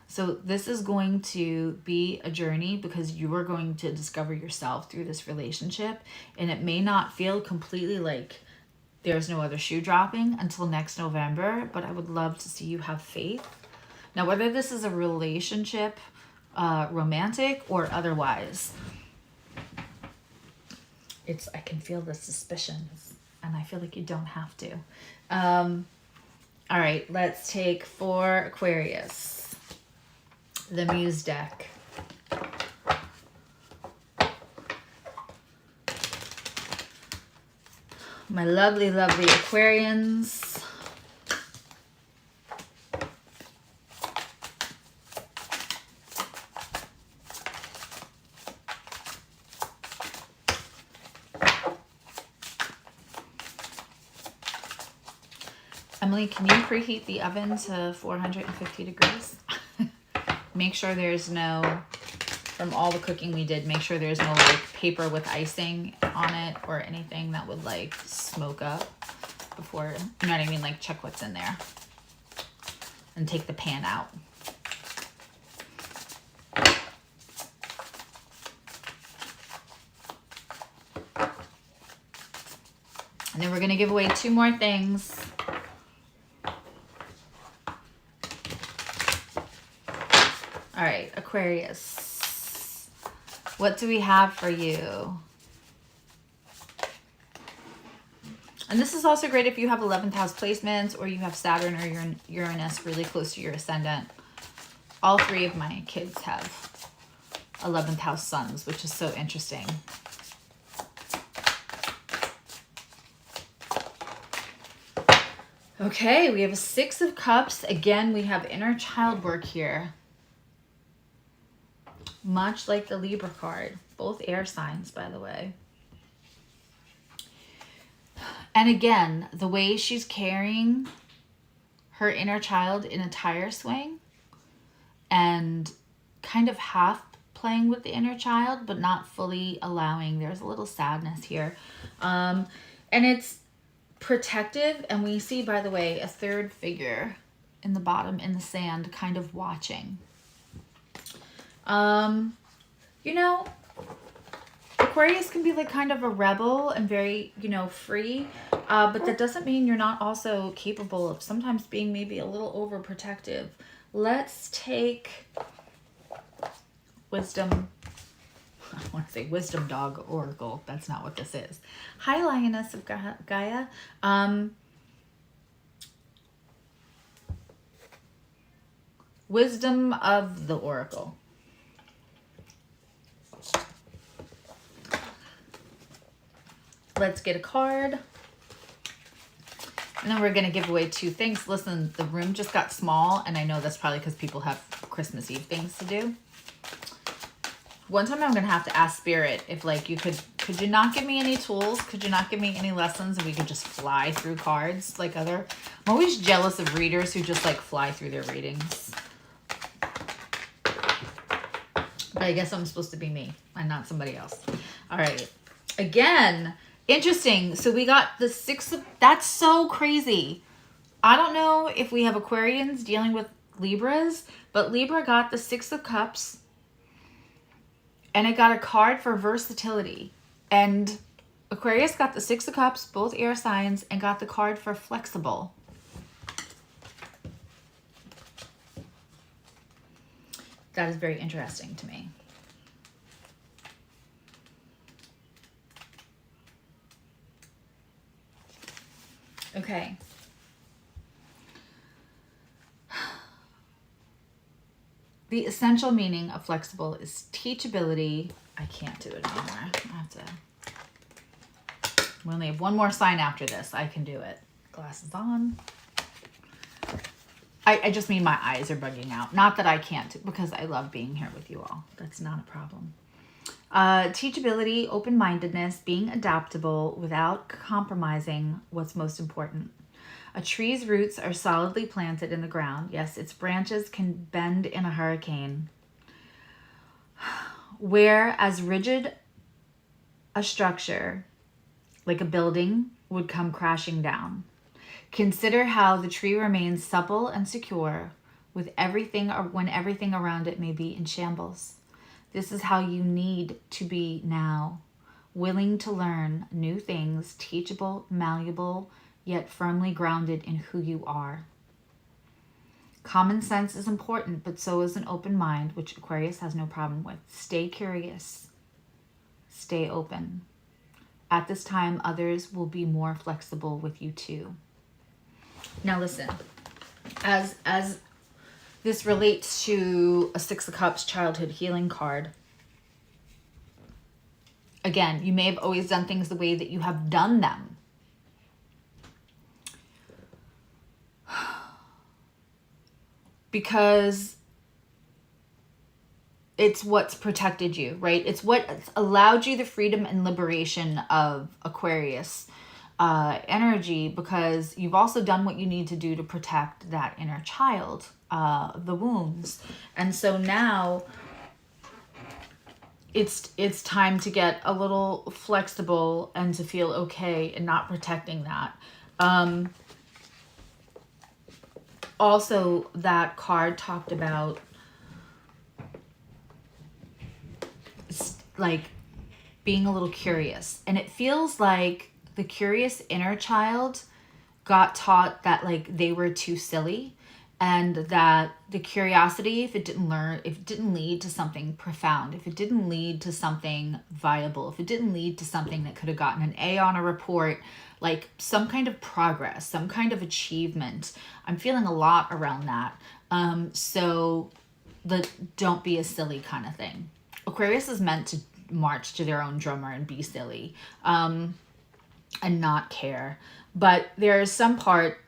So this is going to be a journey, because you are going to discover yourself through this relationship. And it may not feel completely like there's no other shoe dropping until next November, but I would love to see you have faith. Now, whether this is a relationship, romantic or otherwise, I can feel the suspicions, and I feel like you don't have to. All right, let's take for Aquarius, the Muse deck. My lovely, lovely Aquarians. Emily, can you preheat the oven to 450 degrees? Make sure there's no, from all the cooking we did, make sure there's no like paper with icing on it or anything that would like smoke up before, you know what I mean? Like, check what's in there and take the pan out. And then we're going to give away 2 more things. All right, Aquarius, what do we have for you? And this is also great if you have 11th house placements, or you have Saturn or Uranus really close to your ascendant. All 3 of my kids have 11th house suns, which is so interesting. Okay, we have a 6 of Cups. Again, we have inner child work here. Much like the Libra card. Both air signs, by the way. And again, the way she's carrying her inner child in a tire swing and kind of half playing with the inner child, but not fully allowing. There's a little sadness here. And it's protective. And we see, by the way, a 3rd figure in the bottom in the sand kind of watching. You know, Aquarius can be like kind of a rebel and very, you know, free, but that doesn't mean you're not also capable of sometimes being maybe a little overprotective. Let's take Wisdom. I want to say Wisdom Dog Oracle. That's not what this is. Hi, Lioness of Gaia. Wisdom of the Oracle. Let's get a card. And then we're going to give away 2 things. Listen, the room just got small, and I know that's probably because people have Christmas Eve things to do. One time I'm going to have to ask Spirit if, like, you could you not give me any tools? Could you not give me any lessons, and we could just fly through cards like I'm always jealous of readers who just, like, fly through their readings. But I guess I'm supposed to be me and not somebody else. All right. Again, interesting. So we got the 6 of... That's so crazy. I don't know if we have Aquarians dealing with Libras, but Libra got the 6 of Cups. And it got a card for versatility. And Aquarius got the 6 of Cups, both air signs, and got the card for flexible. That is very interesting to me. Okay. The essential meaning of flexible is teachability. I can't do it anymore. I have to. We only have one more sign after this. I can do it. Glasses on. I just mean my eyes are bugging out. Not that I can't, because I love being here with you all. That's not a problem. Teachability, open-mindedness, being adaptable without compromising what's most important. A tree's roots are solidly planted in the ground. Yes, its branches can bend in a hurricane. Where as rigid a structure, like a building, would come crashing down. Consider how the tree remains supple and secure with everything, or when everything around it may be in shambles. This is how you need to be now, willing to learn new things, teachable, malleable, yet firmly grounded in who you are. Common sense is important, but so is an open mind, which Aquarius has no problem with. Stay curious. Stay open. At this time, others will be more flexible with you too. Now listen, as this relates to a Six of Cups childhood healing card, again, you may have always done things the way that you have done them. Because it's what's protected you, right? It's what allowed you the freedom and liberation of Aquarius energy, because you've also done what you need to do to protect that inner child, the wounds. And so now it's time to get a little flexible and to feel okay in not protecting that. Also, that card talked about like being a little curious, and it feels like the curious inner child got taught that like they were too silly, and that the curiosity, if it didn't lead to something profound, if it didn't lead to something viable, if it didn't lead to something that could have gotten an A on a report, like some kind of progress, some kind of achievement. I'm feeling a lot around that. So the don't be a silly kind of thing. Aquarius is meant to march to their own drummer and be silly, and not care. But there is some part,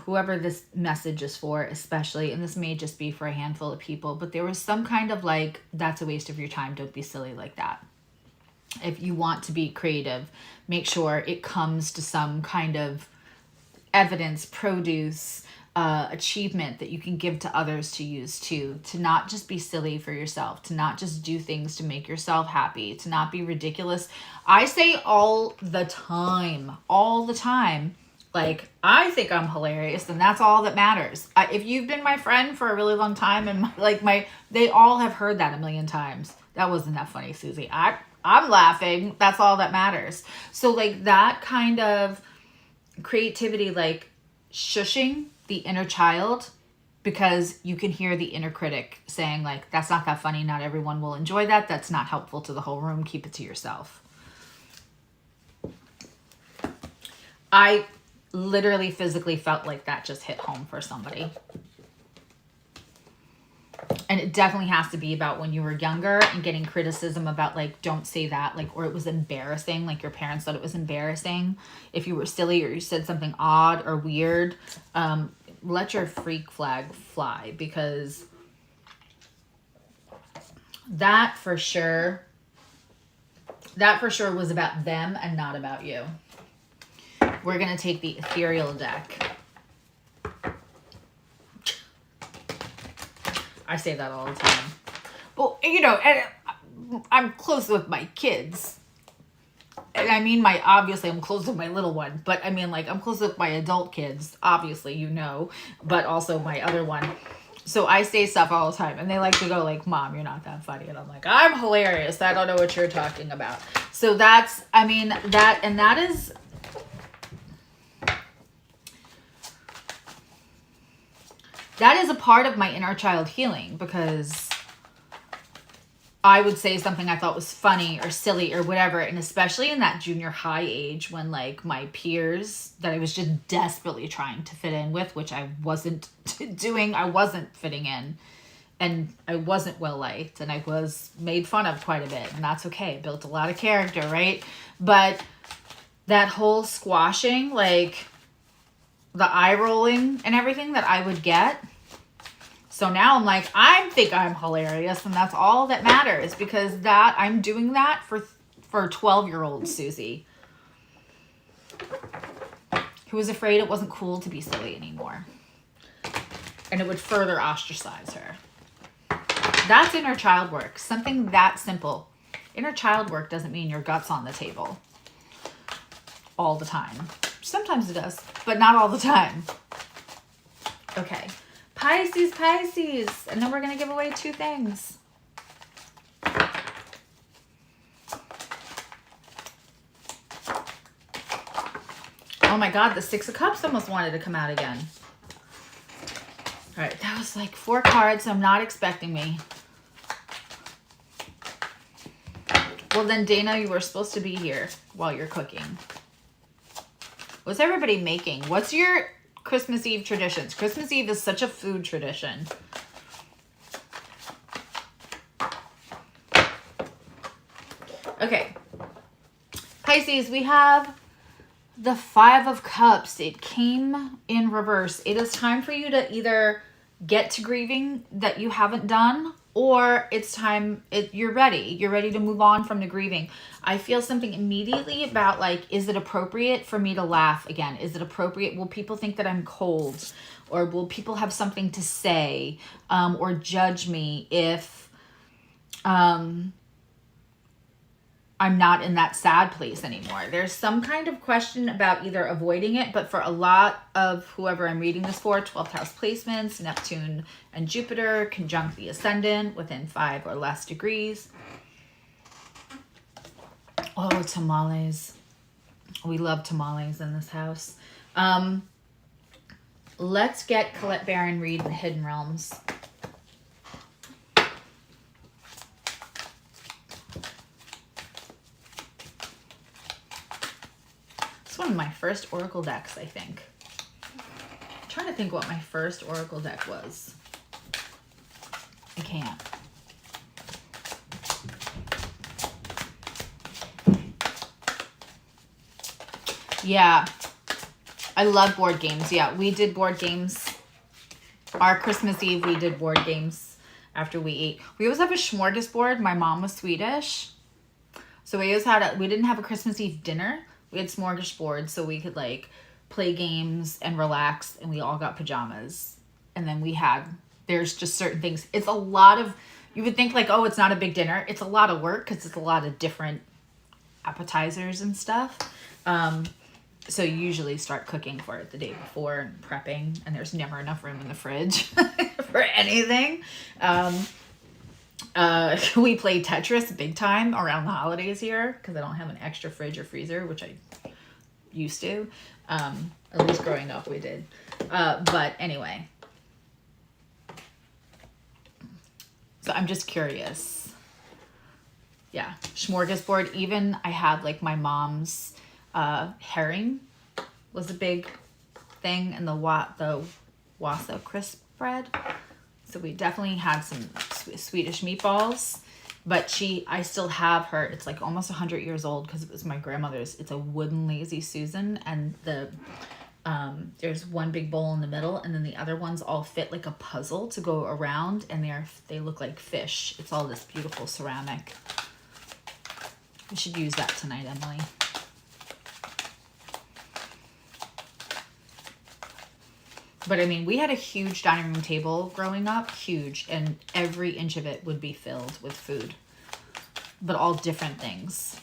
whoever this message is for, especially, and this may just be for a handful of people, but there was some kind of like, that's a waste of your time. Don't be silly like that. If you want to be creative, make sure it comes to some kind of evidence, produce, achievement that you can give to others to use too, to not just be silly for yourself, to not just do things to make yourself happy, to not be ridiculous. I say all the time, like, I think I'm hilarious, and that's all that matters. If you've been my friend for a really long time, and they all have heard that a million times. That wasn't that funny, Susie. I'm laughing. That's all that matters. So like that kind of creativity, like shushing the inner child, because you can hear the inner critic saying like, that's not that funny. Not everyone will enjoy that. That's not helpful to the whole room. Keep it to yourself. I literally physically felt like that just hit home for somebody. And it definitely has to be about when you were younger and getting criticism about like, don't say that, like, or it was embarrassing, like your parents thought it was embarrassing if you were silly or you said something odd or weird. Let your freak flag fly, because that for sure was about them and not about you. We're going to take the ethereal deck. I say that all the time. Well, you know, and I'm close with my kids. And I mean, obviously I'm close with my little one, but I mean, like, I'm close with my adult kids, obviously, you know, but also my other one. So I say stuff all the time, and they like to go like, Mom, you're not that funny. And I'm like, I'm hilarious. I don't know what you're talking about. So that's, I mean, that is... That is a part of my inner child healing, because I would say something I thought was funny or silly or whatever. And especially in that junior high age when like my peers that I was just desperately trying to fit in with, which I wasn't doing, I wasn't fitting in. And I wasn't well liked, and I was made fun of quite a bit, and that's okay. I built a lot of character, right? But that whole squashing, like the eye rolling and everything that I would get. So now I'm like, I think I'm hilarious, and that's all that matters, because that I'm doing that for 12-year-old Susie, who was afraid it wasn't cool to be silly anymore. And it would further ostracize her. That's inner child work. Something that simple. Inner child work doesn't mean your gut's on the table all the time. Sometimes it does, but not all the time. Okay. Pisces, Pisces. And then we're going to give away 2 things. Oh my God, the 6 of Cups almost wanted to come out again. All right, that was like 4 cards, so I'm not expecting me. Well then, Dana, you were supposed to be here while you're cooking. What's everybody making? What's your Christmas Eve traditions? Christmas Eve is such a food tradition. Okay. Pisces, we have the 5 of Cups. It came in reverse. It is time for you to either get to grieving that you haven't done, or it's time, you're ready. You're ready to move on from the grieving. I feel something immediately about, like, is it appropriate for me to laugh again? Is it appropriate? Will people think that I'm cold? Or will people have something to say or judge me if I'm not in that sad place anymore? There's some kind of question about either avoiding it, but for a lot of whoever I'm reading this for, 12th house placements, Neptune and Jupiter conjunct the ascendant within 5 or less degrees. Oh, tamales. We love tamales in this house. Let's get Colette Baron read the Hidden Realms. One of my first Oracle decks, I think. I'm trying to think what my first Oracle deck was. I can't. Yeah. I love board games. Yeah, we did board games. Our Christmas Eve, we did board games after we ate. We always have a smorgasbord. My mom was Swedish. So we always had we didn't have a Christmas Eve dinner. We had smorgasbord, so we could, like, play games and relax, and we all got pajamas. And then there's just certain things. It's a lot of, you would think, like, oh, it's not a big dinner. It's a lot of work because it's a lot of different appetizers and stuff. So you usually start cooking for it the day before and prepping, and there's never enough room in the fridge for anything. We play Tetris big time around the holidays here because I don't have an extra fridge or freezer, which I used to. At least growing up we did. But anyway. So I'm just curious. Yeah, smorgasbord. Even I had, like, my mom's herring was a big thing, and the wasa crisp bread. So we definitely had some Swedish meatballs, but I still have her. It's like almost 100 years old because it was my grandmother's. It's a wooden Lazy Susan, and there's one big bowl in the middle, and then the other ones all fit like a puzzle to go around, and they look like fish. It's all this beautiful ceramic. We should use that tonight, Emily. But I mean, we had a huge dining room table growing up, huge, and every inch of it would be filled with food, but all different things.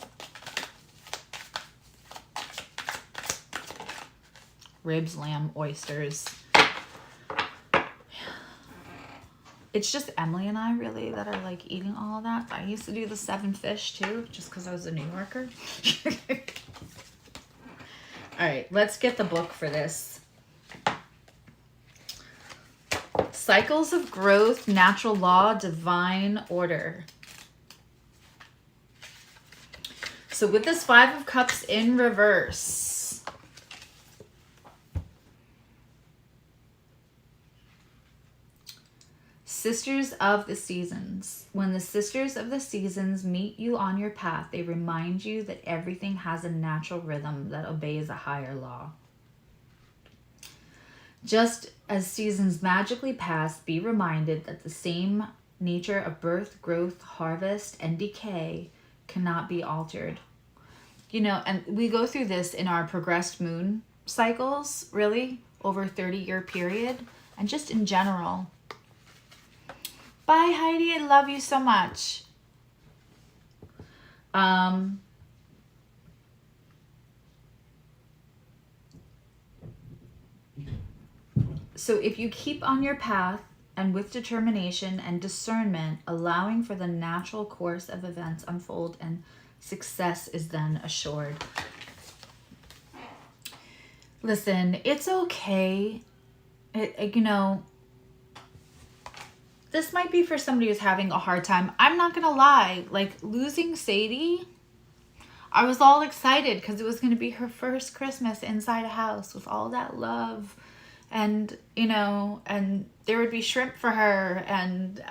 Ribs, lamb, oysters. It's just Emily and I really that are, like, eating all of that. I used to do the 7 fish too, just because I was a New Yorker. All right, let's get the book for this. Cycles of Growth, Natural Law, Divine Order. So with this 5 of Cups in reverse, Sisters of the seasons. When the sisters of the seasons meet you on your path, they remind you that everything has a natural rhythm that obeys a higher law. Just as seasons magically pass, be reminded that the same nature of birth, growth, harvest, and decay cannot be altered. You know, and we go through this in our progressed moon cycles, really, over a 30-year period, and just in general. Bye, Heidi. I love you so much. So if you keep on your path and with determination and discernment, allowing for the natural course of events unfold, and success is then assured. Listen, it's okay. You know, this might be for somebody who's having a hard time. I'm not gonna lie, like losing Sadie, I was all excited because it was gonna be her first Christmas inside a house with all that love, and you know, and there would be shrimp for her, and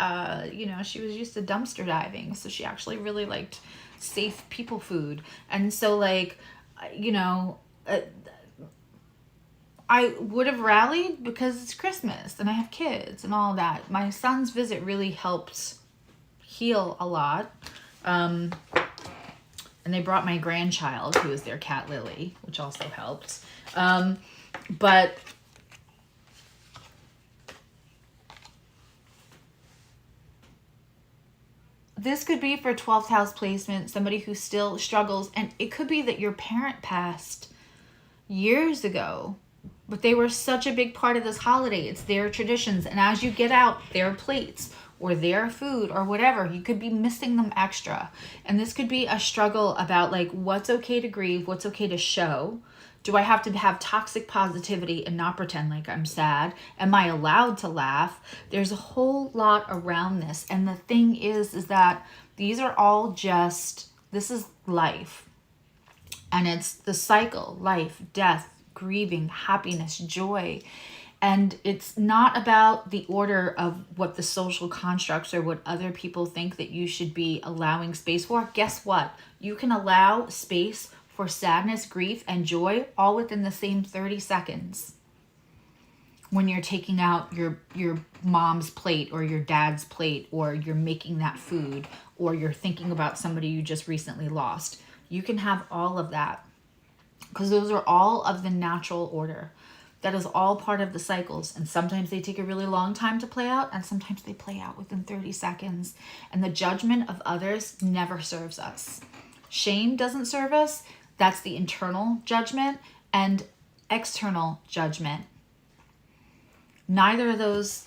you know, she was used to dumpster diving, so she actually really liked safe people food. And so like, you know, I would have rallied because it's Christmas and I have kids and all that. My son's visit really helped heal a lot. And they brought my grandchild, who is their cat Lily, which also helped. But this could be for 12th house placement, somebody who still struggles. And it could be that your parent passed years ago, but they were such a big part of this holiday. It's their traditions. And as you get out their plates or their food or whatever, you could be missing them extra. And this could be a struggle about like, what's okay to grieve? What's okay to show? Do I have to have toxic positivity and not pretend like I'm sad? Am I allowed to laugh? There's a whole lot around this. And the thing is that these are all just, this is life. And it's the cycle, life, death, grieving, happiness, joy. And it's not about the order of what the social constructs or what other people think that you should be allowing space for. Guess what? You can allow space for sadness, grief, and joy all within the same 30 seconds. When you're taking out your mom's plate or your dad's plate, or you're making that food, or you're thinking about somebody you just recently lost. You can have all of that, because those are all of the natural order. That is all part of the cycles. And sometimes they take a really long time to play out, and sometimes they play out within 30 seconds. And the judgment of others never serves us. Shame doesn't serve us. That's the internal judgment, and external judgment. Neither of those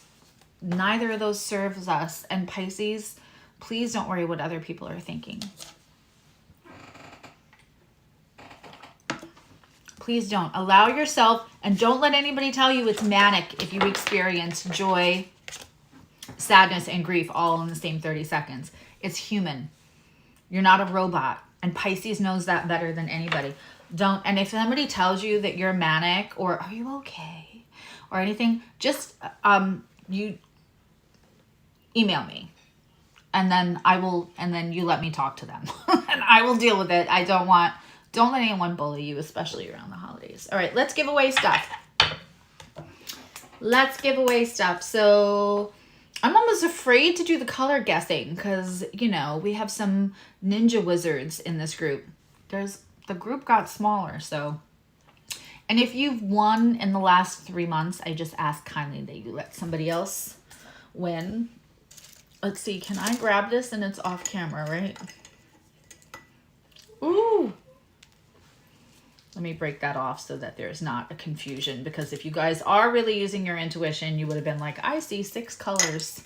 serves us. And Pisces, please don't worry what other people are thinking. Please don't. Allow yourself, and don't let anybody tell you it's manic if you experience joy, sadness, and grief all in the same 30 seconds. It's human. You're not a robot. And Pisces knows that better than anybody. Don't, and if somebody tells you that you're manic or are you okay or anything, just you email me. And then you let me talk to them. And I will deal with it. Don't let anyone bully you, especially around the holidays. All right, let's give away stuff. So I'm almost afraid to do the color guessing because, you know, we have some ninja wizards in this group. The group got smaller, so. And if you've won in the last 3 months, I just ask kindly that you let somebody else win. Let's see, can I grab this and it's off camera, right? Ooh. Let me break that off so that there's not a confusion, because if you guys are really using your intuition, you would have been like, I see 6 colors.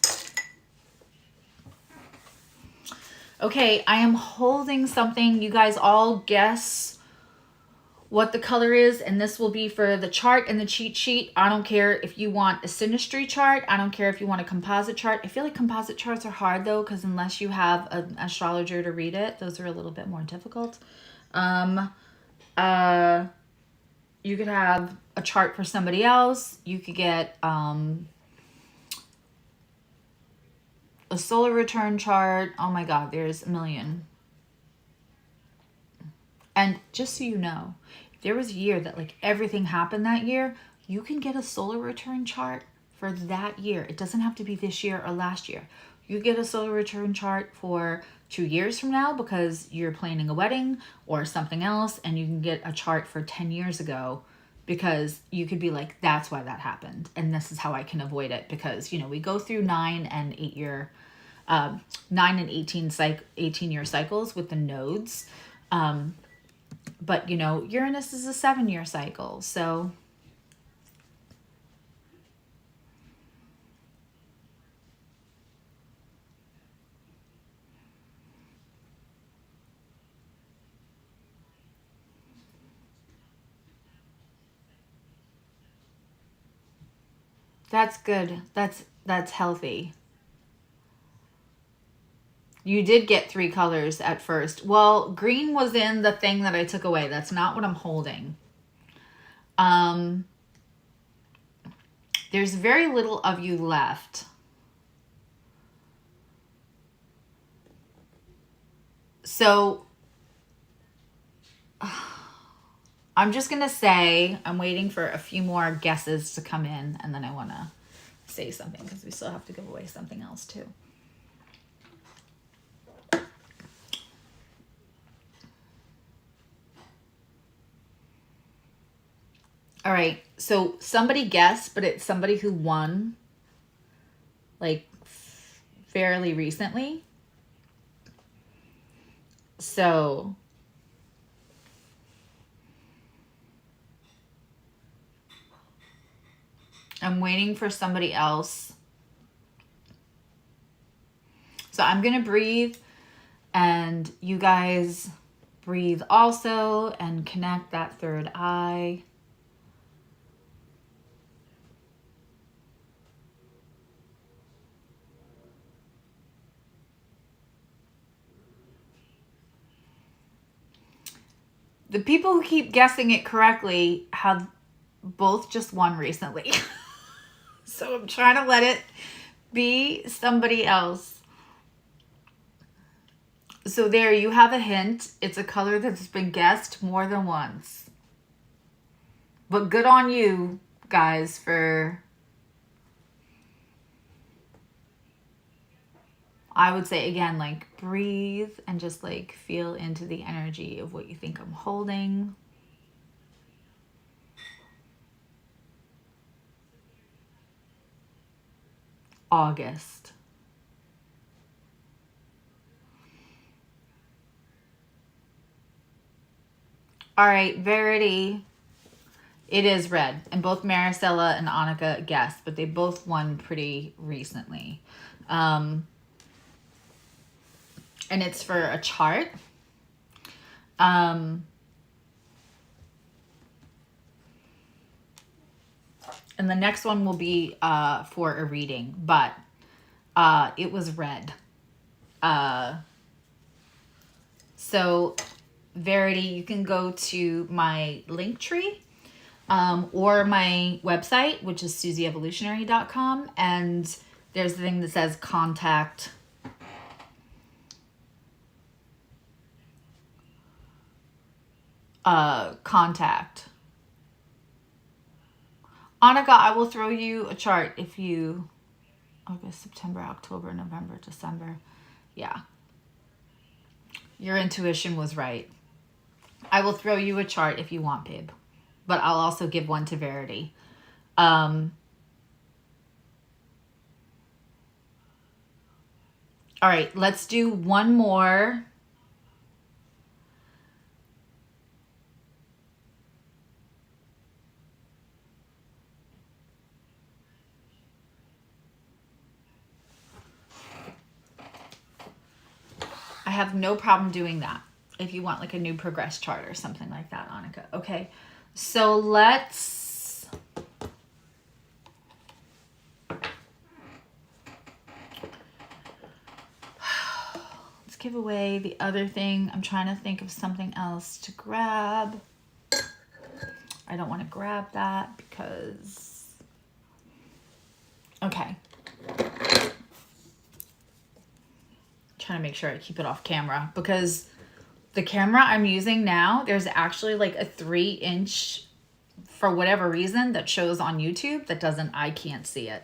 Okay, I am holding something. You guys all guess what the color is, and this will be for the chart and the cheat sheet. I don't care if you want a synastry chart. I don't care if you want a composite chart. I feel like composite charts are hard though, because unless you have an astrologer to read it, those are a little bit more difficult. You could have a chart for somebody else. You could get A solar return chart. Oh my God, there's a million. And just so you know, if there was a year that like everything happened that year, you can get a solar return chart for that year. It doesn't have to be this year or last year. You get a solar return chart for 2 years from now because you're planning a wedding or something else, and you can get a chart for 10 years ago because you could be like, that's why that happened. And this is how I can avoid it because, you know, we go through 9 and 18 year cycles with the nodes. But, you know, Uranus is a 7-year cycle. So that's good. That's healthy. You did get 3 colors at first. Well, green was in the thing that I took away. That's not what I'm holding. There's very little of you left. So I'm just going to say I'm waiting for a few more guesses to come in, and then I want to say something because we still have to give away something else too. All right, so somebody guessed, but it's somebody who won like fairly recently. So I'm waiting for somebody else. So I'm going to breathe, and you guys breathe also and connect that third eye. The people who keep guessing it correctly have both just won recently. So I'm trying to let it be somebody else. So there you have a hint. It's a color that's been guessed more than once. But good on you guys for, I would say again, like breathe and just like feel into the energy of what you think I'm holding. August. All right, Verity. It is red. And both Maricela and Annika guessed, but they both won pretty recently. And it's for a chart. And the next one will be for a reading, but it was red. So Verity, you can go to my link tree or my website, which is SuzzyEvolutionary.com, and there's the thing that says contact. Contact. Annika, I will throw you a chart if you... August, September, October, November, December. Yeah. Your intuition was right. I will throw you a chart if you want, babe. But I'll also give one to Verity. All right, let's do one more. I have no problem doing that if you want like a new progress chart or something like that, Annika. Okay, so let's give away the other thing. I'm trying to think of something else to grab. I don't want to grab that because... Okay. trying to make sure I keep it off camera because the camera I'm using now, there's actually like a 3-inch, for whatever reason, that shows on YouTube that doesn't, I can't see it.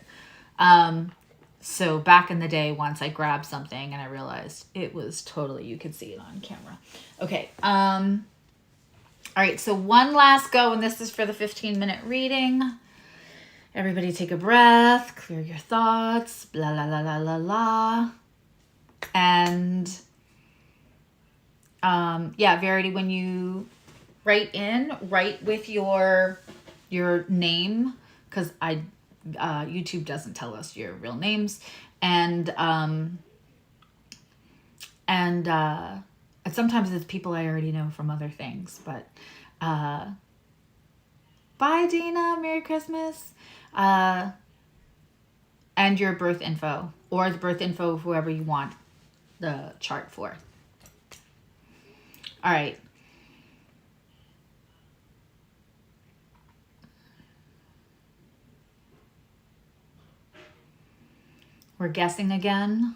So back in the day, once I grabbed something and I realized it was totally, you could see it on camera. Okay. All right. So one last go, and this is for the 15-minute reading. Everybody take a breath, clear your thoughts, blah, la, la, la, la, la. And, yeah, Verity, when you write with your name, because YouTube doesn't tell us your real names, and sometimes it's people I already know from other things, but bye Dina, Merry Christmas, and your birth info, or the birth info of whoever you want the chart for. All right. We're guessing again.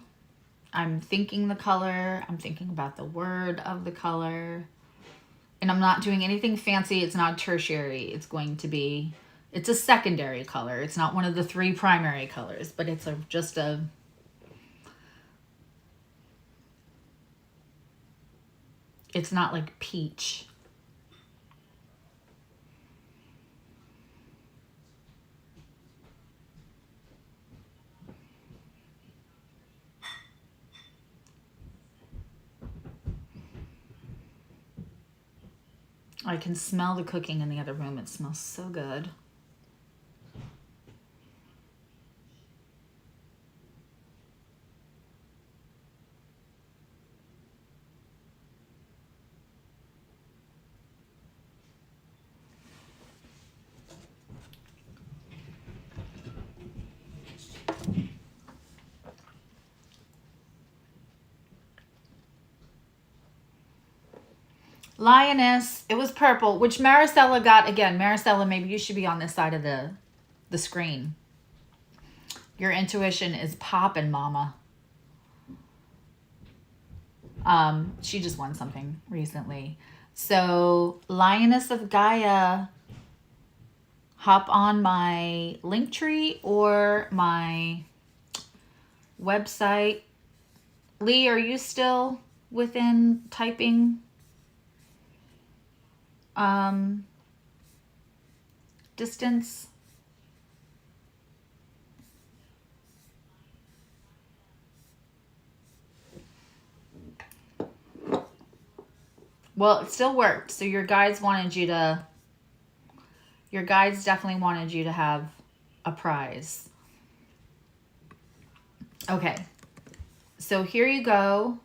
I'm thinking the color. I'm thinking about the word of the color. And I'm not doing anything fancy. It's not tertiary. It's going to be, it's a secondary color. It's not one of the 3 primary colors, but it's just a, it's not like peach. I can smell the cooking in the other room. It smells so good. Lioness, it was purple, which Maricela got again. Maricela, maybe you should be on this side of the screen. Your intuition is popping, mama. She just won something recently. So, Lioness of Gaia, hop on my link tree or my website. Lee, are you still within typing distance? Well, it still worked. So your guides definitely wanted you to have a prize. Okay. So here you go.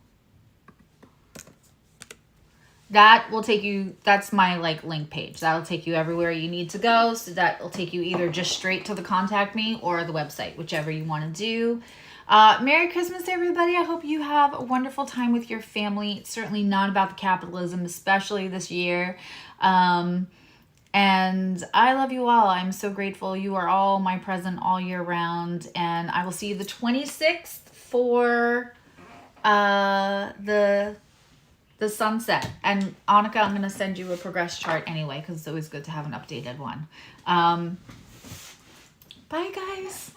That will take you, that's my like link page. That'll take you everywhere you need to go. So that will take you either just straight to the contact me or the website, whichever you want to do. Merry Christmas, everybody. I hope you have a wonderful time with your family. It's certainly not about the capitalism, especially this year. And I love you all. I'm so grateful. You are all my present all year round. And I will see you the 26th for the sunset. And Annika, I'm going to send you a progress chart anyway, because it's always good to have an updated one. Bye, guys.